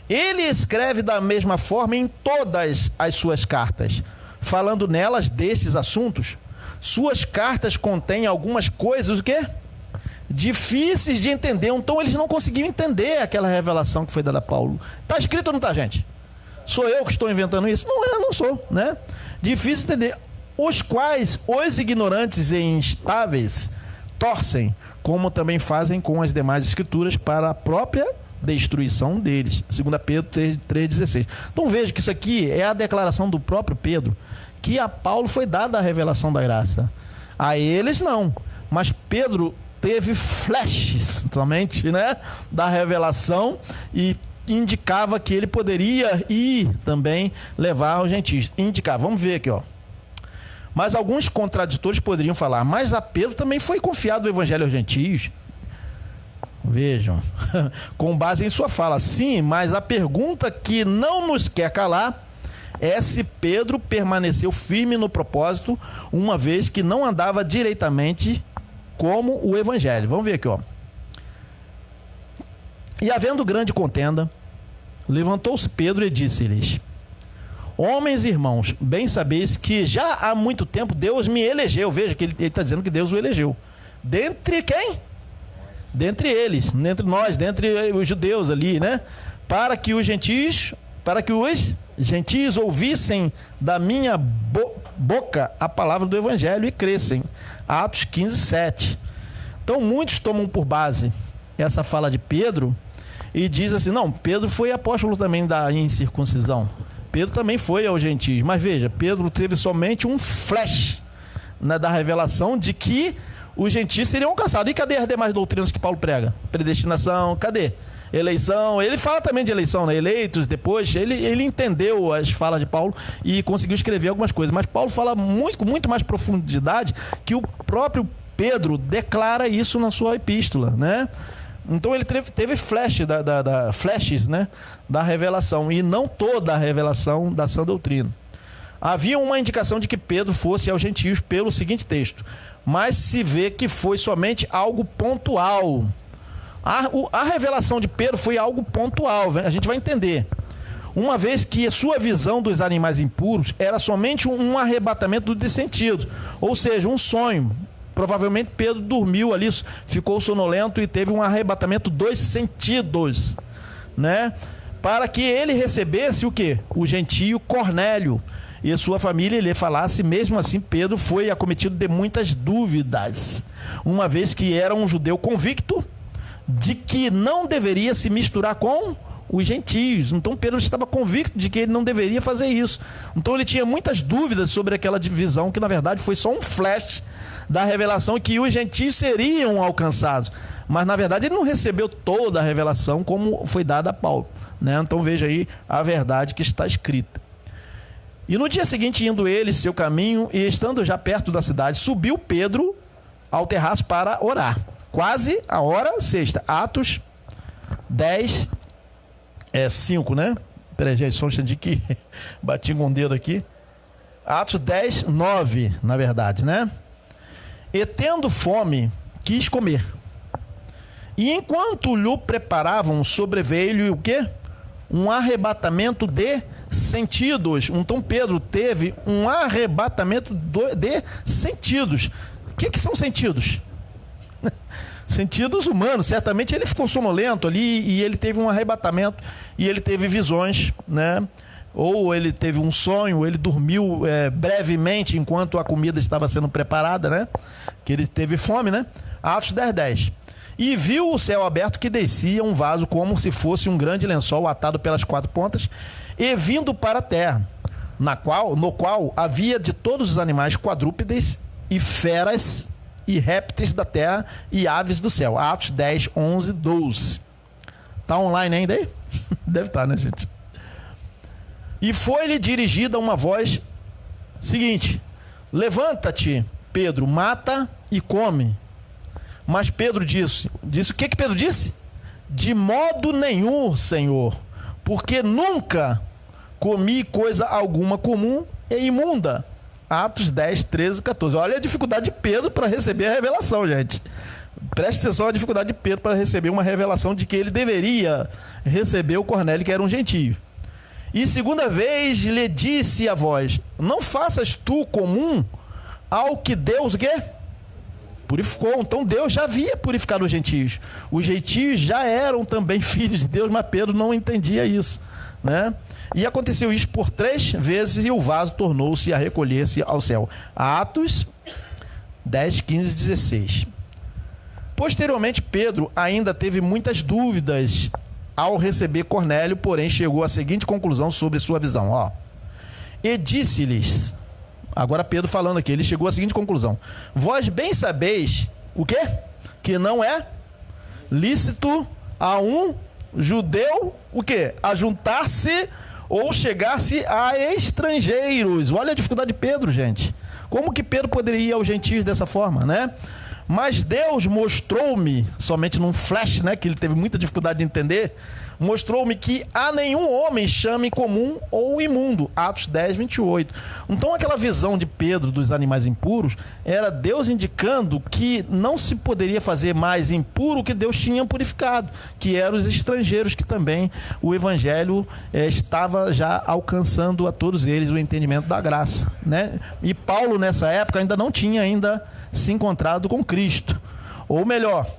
ele escreve da mesma forma em todas as suas cartas, falando nelas destes assuntos. Suas cartas contêm algumas coisas, o quê? Difíceis de entender. Então eles não conseguiam entender aquela revelação que foi dada a Paulo. Está escrito ou não está, gente? Sou eu que estou inventando isso? Não sou, né? Difícil de entender. Os quais os ignorantes e instáveis torcem, como também fazem com as demais escrituras, para a própria destruição deles. 2 Pedro 3,16. Então veja que isso aqui é a declaração do próprio Pedro, que a Paulo foi dada a revelação da graça. A eles não. Mas Pedro teve flashes somente, né, da revelação, e indicava que ele poderia ir também levar aos gentios. Vamos ver aqui, ó. Mas alguns contraditores poderiam falar, mas a Pedro também foi confiado o evangelho aos gentios. Vejam, com base em sua fala, sim, mas a pergunta que não nos quer calar é se Pedro permaneceu firme no propósito, uma vez que não andava diretamente como o evangelho. Vamos ver aqui, ó. E havendo grande contenda, levantou-se Pedro e disse-lhes: homens e irmãos, bem sabeis que já há muito tempo Deus me elegeu. Veja que ele está dizendo que Deus o elegeu. Dentre quem? Dentre eles, dentre nós, dentre os judeus ali, né? Para que os gentios ouvissem da minha boca a palavra do evangelho e crescem. Atos 15, 7. Então muitos tomam por base essa fala de Pedro e diz assim, não, Pedro foi apóstolo também da incircuncisão. Pedro também foi aos gentios. Mas veja, Pedro teve somente um flash, né, da revelação de que os gentios seriam alcançados. E cadê as demais doutrinas que Paulo prega? Predestinação, cadê? Eleição, ele fala também de eleição, né? Eleitos, depois, ele entendeu as falas de Paulo e conseguiu escrever algumas coisas, mas Paulo fala com muito mais profundidade, que o próprio Pedro declara isso na sua epístola, né? Então ele teve flashes, né, da revelação, e não toda a revelação da sã doutrina. Havia uma indicação de que Pedro fosse aos gentios pelo seguinte texto, mas se vê que foi somente algo pontual. A revelação de Pedro foi algo pontual, a gente vai entender. Uma vez que a sua visão dos animais impuros era somente um arrebatamento do sentido, ou seja, um sonho. Provavelmente Pedro dormiu ali, ficou sonolento e teve um arrebatamento dos sentidos, né? Para que ele recebesse o quê? O gentio Cornélio e a sua família lhe falasse. Mesmo assim, Pedro foi acometido de muitas dúvidas, uma vez que era um judeu convicto, de que não deveria se misturar com os gentios. Então Pedro estava convicto de que ele não deveria fazer isso. Então ele tinha muitas dúvidas sobre aquela divisão, que na verdade foi só um flash da revelação que os gentios seriam alcançados. Mas na verdade ele não recebeu toda a revelação como foi dada a Paulo, né? Então veja aí a verdade que está escrita. E no dia seguinte, indo ele seu caminho e estando já perto da cidade, subiu Pedro ao terraço para orar. Quase a hora sexta. Atos 10, 5, né? Peraí, gente, só um instante que bati com o dedo aqui. Atos 10, 9, na verdade, né? E tendo fome, quis comer. E enquanto lhe preparavam, sobreveio-lhe o quê? Um arrebatamento de sentidos. Então Pedro teve um arrebatamento de sentidos. O que são sentidos? Sentidos humanos. Certamente ele ficou sonolento ali e ele teve um arrebatamento e ele teve visões, né? Ou ele teve um sonho, ele dormiu brevemente enquanto a comida estava sendo preparada, né? Que ele teve fome, né? Atos 10, 10. E viu o céu aberto que descia um vaso como se fosse um grande lençol atado pelas 4 pontas e vindo para a terra, no qual havia de todos os animais quadrúpedes e feras e répteis da terra e aves do céu. Atos 10, 11, 12. Tá online ainda aí? Deve estar, né, gente? E foi-lhe dirigida uma voz seguinte: levanta-te, Pedro, mata e come. Mas Pedro disse o que Pedro disse? De modo nenhum, Senhor, porque nunca comi coisa alguma comum e imunda. Atos 10, 13, 14. Olha a dificuldade de Pedro para receber a revelação, gente. Preste atenção à dificuldade de Pedro para receber uma revelação de que ele deveria receber o Cornélio, que era um gentio. E segunda vez lhe disse a voz: não faças tu comum ao que Deus, o quê? Purificou. Então Deus já havia purificado os gentios. Os gentios já eram também filhos de Deus, mas Pedro não entendia isso, né? E aconteceu isso por 3 vezes e o vaso tornou-se a recolher-se ao céu. Atos 10, 15, 16. Posteriormente, Pedro ainda teve muitas dúvidas ao receber Cornélio, porém chegou à seguinte conclusão sobre sua visão. Ó. E disse-lhes, agora Pedro falando aqui, ele chegou à seguinte conclusão: vós bem sabeis, o quê? Que não é lícito a um judeu, o quê? Ajuntar-se ou chegar-se a estrangeiros. Olha a dificuldade de Pedro, gente. Como que Pedro poderia ir aos gentios dessa forma, né? Mas Deus mostrou-me, somente num flash, né, que ele teve muita dificuldade de entender, mostrou-me que a nenhum homem chame comum ou imundo. Atos 10, 28. Então aquela visão de Pedro dos animais impuros era Deus indicando que não se poderia fazer mais impuro o que Deus tinha purificado, que eram os estrangeiros, que também o evangelho estava já alcançando a todos eles o entendimento da graça, né? E Paulo nessa época ainda não tinha se encontrado com Cristo. Ou melhor,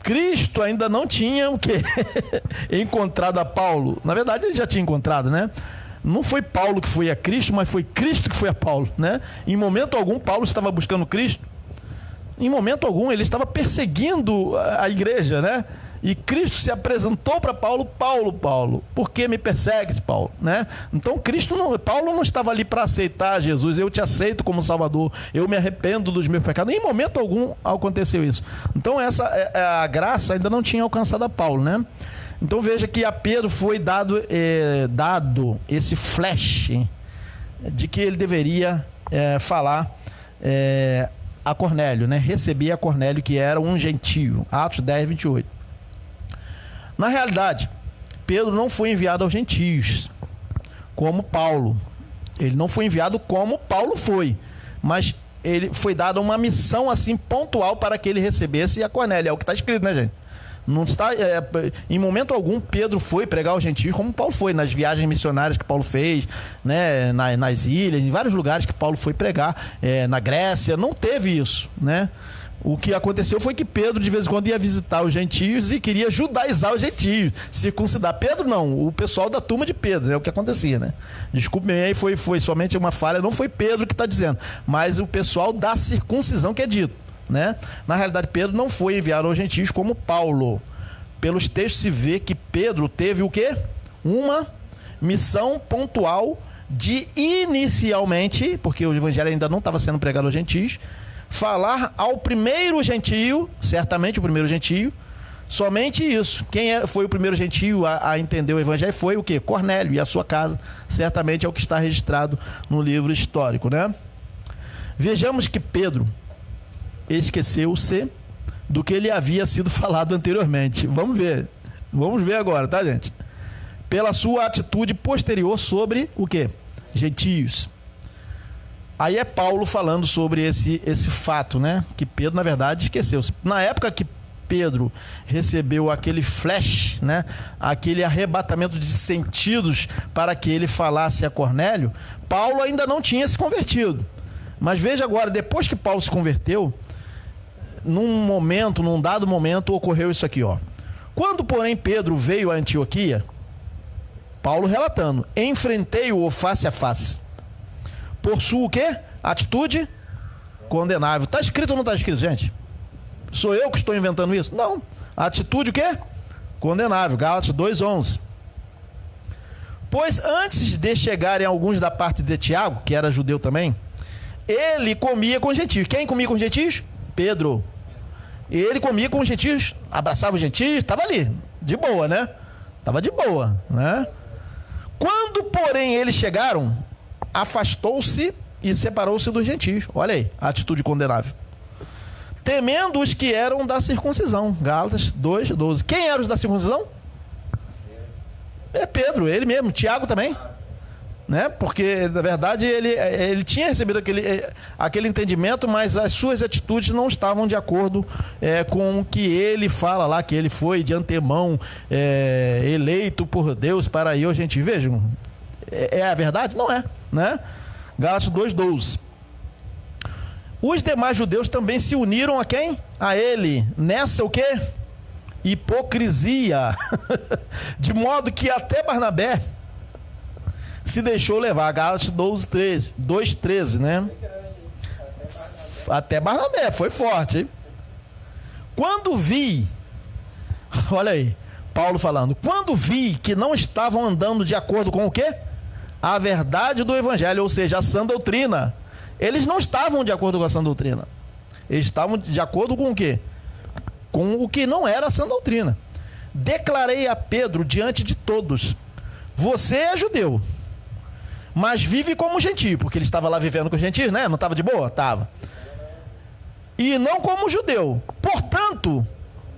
Cristo ainda não tinha o quê? Encontrado a Paulo. Na verdade, ele já tinha encontrado, né? Não foi Paulo que foi a Cristo, mas foi Cristo que foi a Paulo, né? Em momento algum, Paulo estava buscando Cristo. Em momento algum, ele estava perseguindo a igreja, né? E Cristo se apresentou para Paulo: Paulo, por que me persegues, Paulo? Né? Então Paulo não estava ali para aceitar Jesus. Eu te aceito como Salvador, eu me arrependo dos meus pecados. Em momento algum aconteceu isso. Então a graça ainda não tinha alcançado a Paulo, né? Então veja que a Pedro foi dado esse flash de que ele deveria falar a Cornélio, né? Receber a Cornélio, que era um gentio. Atos 10, 28. Na realidade, Pedro não foi enviado aos gentios, como Paulo. Ele não foi enviado como Paulo foi, mas ele foi dada uma missão assim pontual para que ele recebesse a Cornélio. É o que está escrito, né, gente? Não está, em momento algum Pedro foi pregar aos gentios como Paulo foi, nas viagens missionárias que Paulo fez, né, nas ilhas, em vários lugares que Paulo foi pregar, na Grécia. Não teve isso, né? O que aconteceu foi que Pedro de vez em quando ia visitar os gentios e queria judaizar os gentios, circuncidar. Pedro não, o pessoal da turma de Pedro, é o que acontecia, né? Desculpe-me aí, foi somente uma falha, não foi Pedro que está dizendo, mas o pessoal da circuncisão que é dito, né? Na realidade, Pedro não foi enviado aos gentios como Paulo. Pelos textos se vê que Pedro teve o quê? Uma missão pontual de inicialmente, porque o evangelho ainda não estava sendo pregado aos gentios, falar ao primeiro gentio, certamente o primeiro gentio, somente isso. Quem foi o primeiro gentio a entender o evangelho foi o quê? Cornélio e a sua casa, certamente é o que está registrado no livro histórico, né? Vejamos que Pedro esqueceu-se do que lhe havia sido falado anteriormente. Vamos ver agora, tá, gente? Pela sua atitude posterior sobre o quê? Gentios. Aí é Paulo falando sobre esse fato, né? Que Pedro, na verdade, esqueceu-se. Na época que Pedro recebeu aquele flash, né? Aquele arrebatamento de sentidos para que ele falasse a Cornélio, Paulo ainda não tinha se convertido. Mas veja agora, depois que Paulo se converteu, num dado momento, ocorreu isso aqui, ó. Quando, porém, Pedro veio a Antioquia, Paulo relatando, enfrentei-o face a face. Por sua o quê? Atitude condenável. Está escrito ou não está escrito, gente? Sou eu que estou inventando isso? Não. Atitude o quê? Condenável. Gálatas 2:11. Pois antes de chegarem alguns da parte de Tiago, que era judeu também, ele comia com gentios. Quem comia com gentios? Pedro. Ele comia com gentios, abraçava os gentios, estava ali, de boa, né? Estava de boa, né? Quando, porém, eles chegaram, afastou-se e separou-se dos gentios. Olha aí, a atitude condenável. Temendo os que eram da circuncisão. Gálatas 2:12. Quem eram os da circuncisão? É Pedro, ele mesmo. Tiago também, né? Porque, na verdade, ele tinha recebido aquele entendimento, mas as suas atitudes não estavam de acordo com o que ele fala lá, que ele foi de antemão eleito por Deus para ir aos gentios. Vejam, é a verdade? Não é, né? Gálatas 2:12. Os demais judeus também se uniram a quem? A ele. Nessa o quê? Hipocrisia. De modo que até Barnabé se deixou levar. Gálatas 2:13, né? Até Barnabé, foi forte, hein? Quando vi, olha aí, Paulo falando, quando vi que não estavam andando de acordo com o quê? A verdade do evangelho, ou seja, a sã doutrina. Eles não estavam de acordo com a sã doutrina. Eles estavam de acordo com o quê? Com o que não era a sã doutrina. Declarei a Pedro diante de todos: você é judeu, mas vive como gentio, porque ele estava lá vivendo com gentios, né? Não estava de boa? Estava. E não como judeu. Portanto,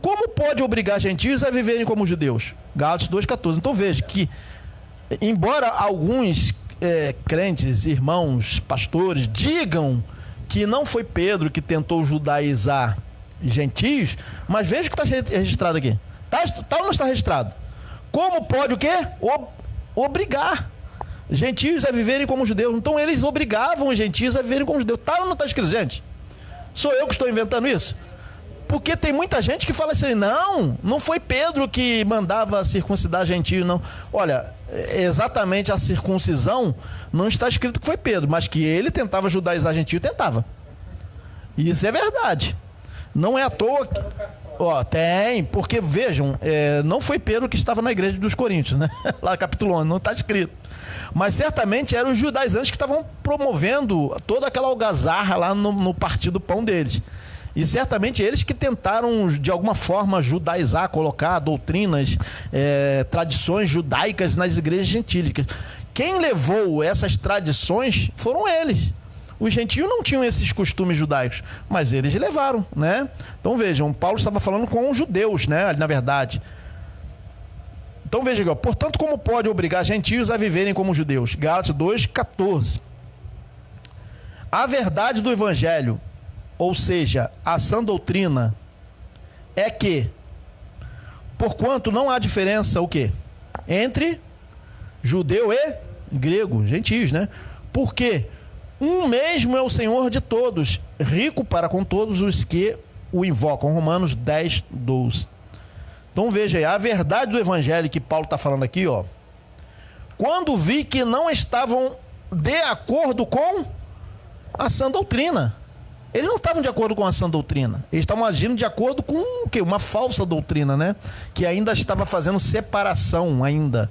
como pode obrigar gentios a viverem como judeus? Gálatas 2:14. Então veja que, embora alguns crentes, irmãos, pastores, digam que não foi Pedro que tentou judaizar gentios, mas veja o que está registrado aqui. Está ou não está registrado? Como pode o quê? Obrigar gentios a viverem como judeus. Então eles obrigavam os gentios a viverem como judeus. Está ou não está escrito, gente? Sou eu que estou inventando isso? Porque tem muita gente que fala assim, não foi Pedro que mandava circuncidar gentio, não. Olha, exatamente a circuncisão não está escrito que foi Pedro, mas que ele tentava judaizar gentio, tentava. Isso é verdade. Não é à toa que... tem, porque vejam, não foi Pedro que estava na igreja dos Coríntios, né? Lá capítulo 11, não está escrito. Mas certamente eram os judaizantes que estavam promovendo toda aquela algazarra lá no partido pão deles. E certamente eles que tentaram, de alguma forma, judaizar, colocar doutrinas, tradições judaicas nas igrejas gentílicas. Quem levou essas tradições foram eles. Os gentios não tinham esses costumes judaicos, mas eles levaram, né? Então vejam, Paulo estava falando com os judeus, né? Na verdade. Então veja aqui, portanto, como pode obrigar gentios a viverem como judeus? Gálatas 2:14. A verdade do evangelho, ou seja, a sã doutrina, é que, porquanto não há diferença, o quê? Entre judeu e grego, gentios, né? Porque um mesmo é o Senhor de todos, rico para com todos os que o invocam. Romanos 10:12. Então veja aí, a verdade do evangelho que Paulo está falando aqui, ó. Quando vi que não estavam de acordo com a sã doutrina. Eles não estavam de acordo com a sã doutrina. Eles estavam agindo de acordo com o quê? Uma falsa doutrina, né? Que ainda estava fazendo separação ainda,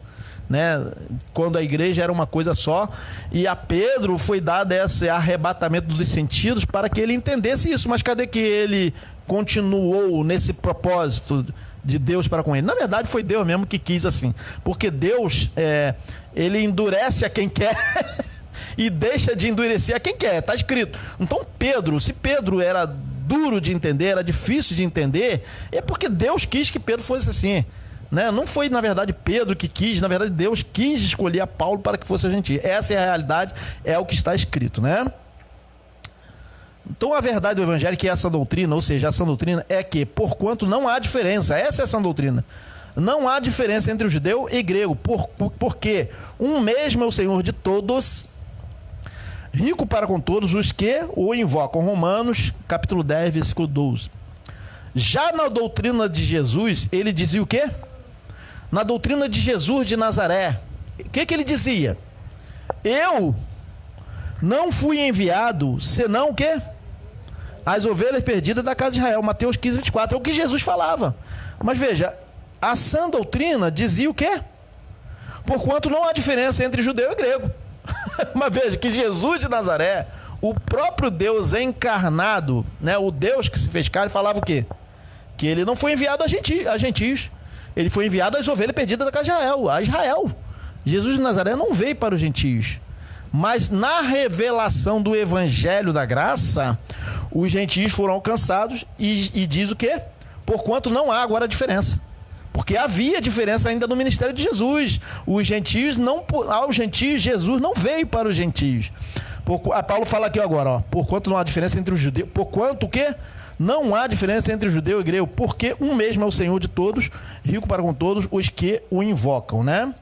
né? Quando a igreja era uma coisa só. E a Pedro foi dado esse arrebatamento dos sentidos para que ele entendesse isso. Mas cadê que ele continuou nesse propósito de Deus para com ele? Na verdade, foi Deus mesmo que quis assim. Porque Deus, ele endurece a quem quer... e deixa de endurecer a quem quer, está escrito. Então Pedro, se Pedro era duro de entender, era difícil de entender, é porque Deus quis que Pedro fosse assim, né? Não foi na verdade Pedro que quis, na verdade Deus quis escolher a Paulo para que fosse gentil. Essa é a realidade, é o que está escrito, né? Então a verdade do evangelho, que é essa doutrina, ou seja, essa doutrina é que, porquanto não há diferença, essa é essa doutrina, não há diferença entre o judeu e grego, porque um mesmo é o Senhor de todos, rico para com todos os que o invocam. Romanos, capítulo 10, versículo 12. Já na doutrina de Jesus, ele dizia o quê? Na doutrina de Jesus de Nazaré, o que ele dizia? Eu não fui enviado, senão o quê? As ovelhas perdidas da casa de Israel. Mateus 15, 24. É o que Jesus falava. Mas veja, a sã doutrina dizia o quê? Porquanto não há diferença entre judeu e grego. Mas veja que Jesus de Nazaré, o próprio Deus encarnado, né, o Deus que se fez carne, falava o quê? Que ele não foi enviado a gentios. Ele foi enviado às ovelhas perdidas da casa de Israel, a Israel. Jesus de Nazaré não veio para os gentios. Mas na revelação do evangelho da graça, os gentios foram alcançados e diz o quê? Porquanto não há agora diferença. Porque havia diferença ainda no ministério de Jesus. Os gentios não, aos gentios Jesus não veio para os gentios. Paulo fala aqui agora, ó, porquanto não há diferença entre os judeus, porquanto o quê? Não há diferença entre o judeu e o grego, porque um mesmo é o Senhor de todos, rico para com todos os que o invocam, né?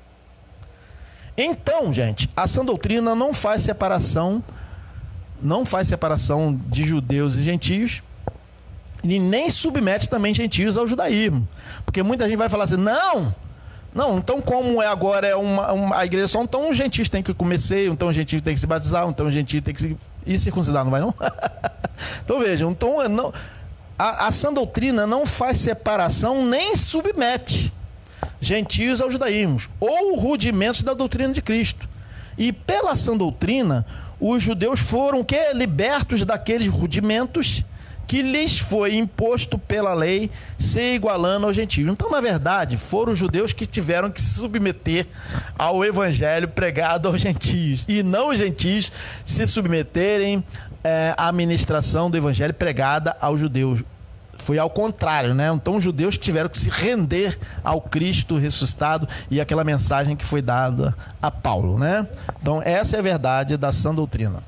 Então, gente, a sã doutrina não faz separação de judeus e gentios, e nem submete também gentios ao judaísmo. Porque muita gente vai falar assim, não, então como agora é a igreja só, então os gentios têm que comer ceia, então os gentios têm que se batizar, então os gentios têm que se circuncidar, não vai não? Então vejam, então, a sã doutrina não faz separação nem submete gentios ao judaísmo, ou rudimentos da doutrina de Cristo. E pela sã doutrina, os judeus foram libertos daqueles rudimentos que lhes foi imposto pela lei, se igualando aos gentios. Então, na verdade, foram os judeus que tiveram que se submeter ao evangelho pregado aos gentios, e não os gentios se submeterem à ministração do evangelho pregada aos judeus. Foi ao contrário, né? Então, os judeus tiveram que se render ao Cristo ressuscitado e aquela mensagem que foi dada a Paulo, né? Então, essa é a verdade da sã doutrina.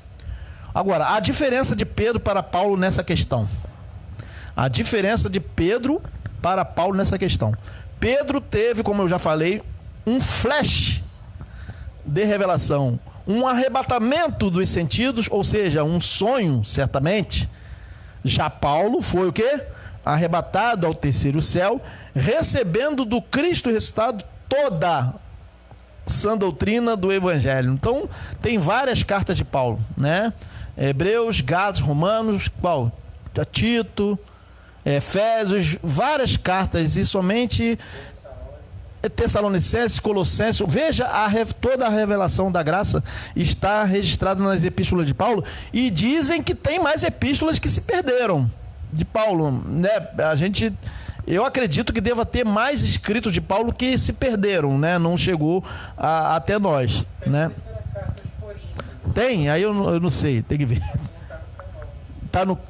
Agora, a diferença de Pedro para Paulo nessa questão. A diferença de Pedro para Paulo nessa questão. Pedro teve, como eu já falei, um flash de revelação, um arrebatamento dos sentidos, ou seja, um sonho, certamente. Já Paulo foi o quê? Arrebatado ao terceiro céu, recebendo do Cristo ressuscitado toda a sã doutrina do evangelho. Então, tem várias cartas de Paulo, né? Hebreus, Gálatas, Romanos, Tito, Efésios, várias cartas, e somente Tessalonicenses, Colossenses. Veja, toda a revelação da graça está registrada nas epístolas de Paulo, e dizem que tem mais epístolas que se perderam de Paulo, né? Eu acredito que deva ter mais escritos de Paulo que se perderam, né? Não chegou até nós, né? Tem? Aí eu não sei, tem que ver.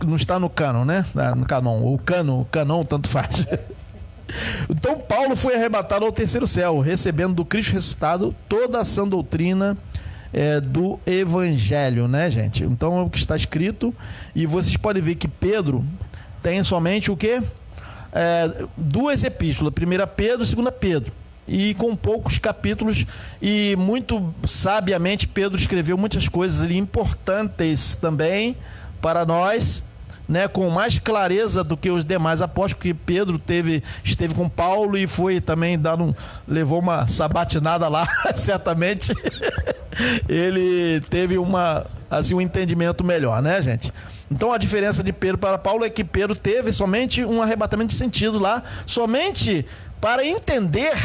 Não está no cânon, né? No canon, ou canon, tanto faz. Então Paulo foi arrebatado ao terceiro céu, recebendo do Cristo ressuscitado toda a sã doutrina do evangelho, né, gente? Então é o que está escrito, e vocês podem ver que Pedro tem somente o quê? Duas epístolas, 1 Pedro e 2 Pedro, e com poucos capítulos, e muito sabiamente Pedro escreveu muitas coisas ali importantes também para nós, né, com mais clareza do que os demais apóstolos, porque Pedro esteve com Paulo e foi também levou uma sabatinada lá, certamente. Ele teve um entendimento melhor, né, gente? Então a diferença de Pedro para Paulo é que Pedro teve somente um arrebatamento de sentido lá, somente para entender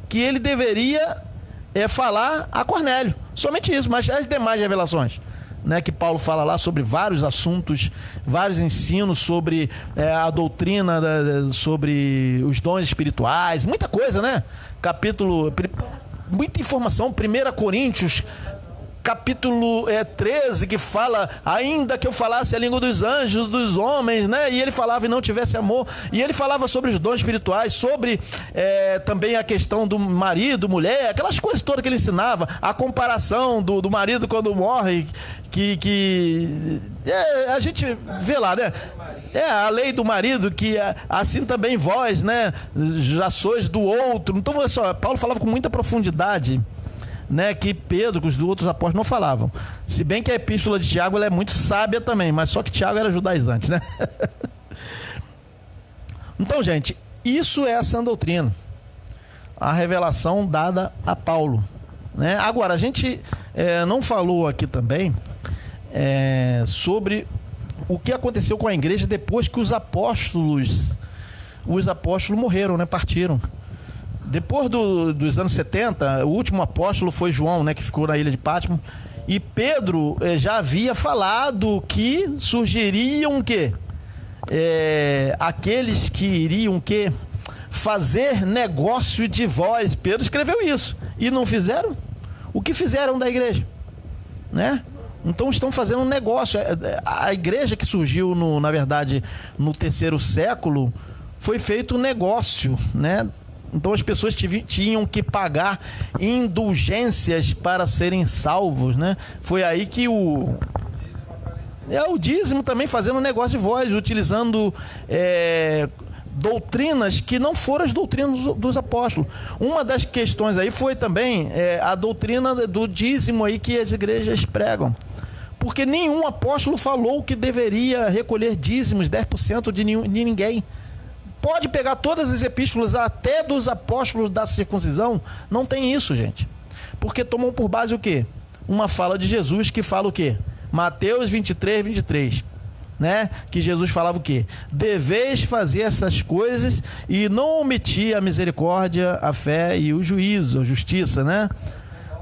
que ele deveria falar a Cornélio. Somente isso, mas as demais revelações, né, que Paulo fala lá sobre vários assuntos, vários ensinos sobre a doutrina, sobre os dons espirituais, muita coisa, né? Muita informação. 1 Coríntios capítulo 13, que fala, ainda que eu falasse a língua dos anjos, dos homens, né? E ele falava e não tivesse amor. E ele falava sobre os dons espirituais, sobre também a questão do marido, mulher, aquelas coisas todas que ele ensinava, a comparação do marido quando morre, que a gente vê lá, né? A lei do marido, que assim também vós, né? Já sois do outro. Então, olha só, Paulo falava com muita profundidade, né, que Pedro, que os outros apóstolos não falavam. Se bem que a epístola de Tiago ela é muito sábia também, mas só que Tiago era judaizante, né? Então, gente, isso é a sã doutrina, a revelação dada a Paulo, né? Agora, a gente não falou aqui também sobre o que aconteceu com a igreja depois que os apóstolos morreram, né? Partiram. Depois dos anos 70, o último apóstolo foi João, né, que ficou na ilha de Patmos. E Pedro já havia falado que surgiriam o quê? Aqueles que iriam o quê? Fazer negócio de vós. Pedro escreveu isso. E não fizeram? O que fizeram da igreja? Né? Então estão fazendo um negócio. A igreja que surgiu, na verdade, no 3º século, foi feito um negócio, né? Então as pessoas tinham que pagar indulgências para serem salvos, né? Foi aí que o dízimo também, fazendo negócio de voz, utilizando doutrinas que não foram as doutrinas dos apóstolos. Uma das questões aí foi também a doutrina do dízimo aí que as igrejas pregam. Porque nenhum apóstolo falou que deveria recolher dízimos, 10% de ninguém. Pode pegar todas as epístolas, até dos apóstolos da circuncisão, não tem isso, gente. Porque tomam por base o quê? Uma fala de Jesus que fala o quê? Mateus 23, 23. Né? Que Jesus falava o quê? Deveis fazer essas coisas e não omitir a misericórdia, a fé e o juízo, a justiça, né?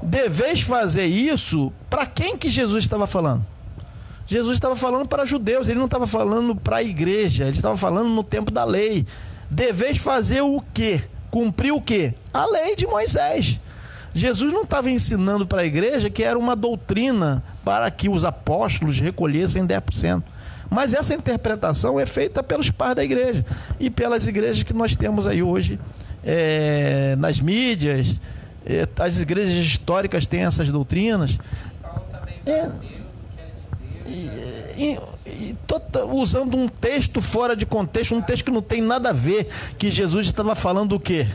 Deveis fazer isso, para quem que Jesus estava falando? Jesus estava falando para judeus, ele não estava falando para a igreja, ele estava falando no tempo da lei. Deveis fazer o quê? Cumprir o quê? A lei de Moisés. Jesus não estava ensinando para a igreja que era uma doutrina para que os apóstolos recolhessem 10%. Mas essa interpretação é feita pelos pais da igreja e pelas igrejas que nós temos aí hoje nas mídias. As igrejas históricas têm essas doutrinas. Usando um texto fora de contexto, um texto que não tem nada a ver, que Jesus estava falando o quê?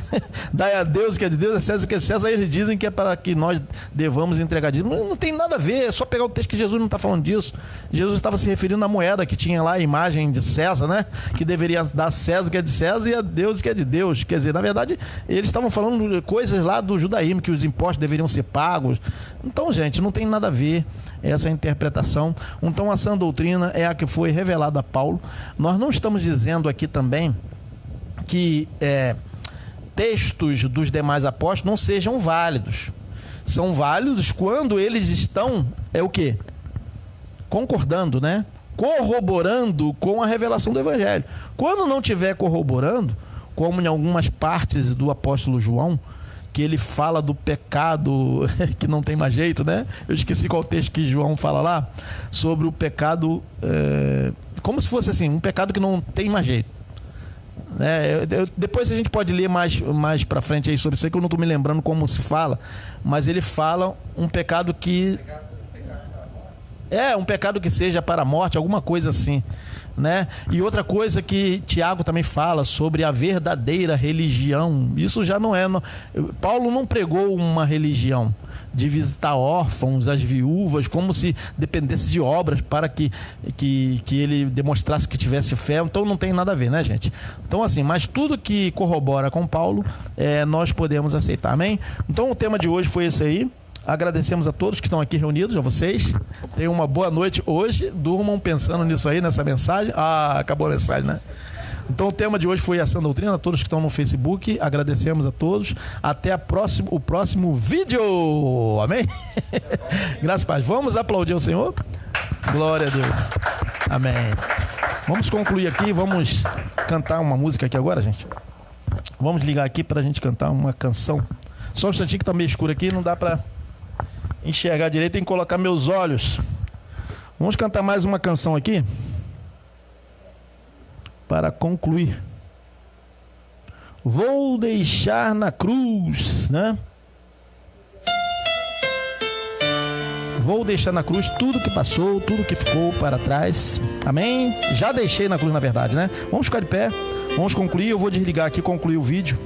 Dai a Deus o que é de Deus, a César o que é César. Aí eles dizem que é para que nós devamos entregar dízimo. Não tem nada a ver, é só pegar o texto que Jesus não está falando disso. Jesus estava se referindo à moeda que tinha lá a imagem de César, né? Que deveria dar a César o que é de César e a Deus o que é de Deus. Quer dizer, na verdade, eles estavam falando coisas lá do judaísmo, que os impostos deveriam ser pagos. Então, gente, não tem nada a ver essa interpretação. Então, a sã doutrina é a que foi revelada a Paulo. Nós não estamos dizendo aqui também que textos dos demais apóstolos não sejam válidos. São válidos quando eles estão, o quê? Concordando, né? Corroborando com a revelação do Evangelho. Quando não estiver corroborando, como em algumas partes do apóstolo João, que ele fala do pecado que não tem mais jeito, né? Eu esqueci qual texto que João fala lá, sobre o pecado, como se fosse assim, um pecado que não tem mais jeito. Depois a gente pode ler mais pra frente aí sobre isso, que eu não estou me lembrando como se fala, mas ele fala um pecado que... um pecado que seja para a morte, alguma coisa assim, né? E outra coisa que Tiago também fala sobre a verdadeira religião. Isso já não é... Paulo não pregou uma religião de visitar órfãos, as viúvas, como se dependesse de obras para que ele demonstrasse que tivesse fé. Então não tem nada a ver, né, gente? Então assim, mas tudo que corrobora com Paulo, nós podemos aceitar, amém? Então o tema de hoje foi esse aí, Agradecemos a todos que estão aqui reunidos, a vocês. Tenham uma boa noite hoje. Durmam pensando nisso aí, nessa mensagem. Ah, acabou a mensagem, né? Então o tema de hoje foi a sã doutrina. A todos que estão no Facebook, agradecemos a todos. Até o próximo vídeo. Amém? Graças a Deus. Vamos aplaudir o Senhor? Glória a Deus. Amém. Vamos concluir aqui. Vamos cantar uma música aqui agora, gente. Vamos ligar aqui para a gente cantar uma canção. Só um instantinho que está meio escuro aqui. Não dá para enxergar direito. Tem que colocar meus olhos. Vamos cantar mais uma canção aqui para concluir. Vou deixar na cruz, né? Vou deixar na cruz tudo que passou, tudo que ficou para trás. Amém? Já deixei na cruz, na verdade, né? Vamos ficar de pé. Vamos concluir. Eu vou desligar aqui e concluir o vídeo.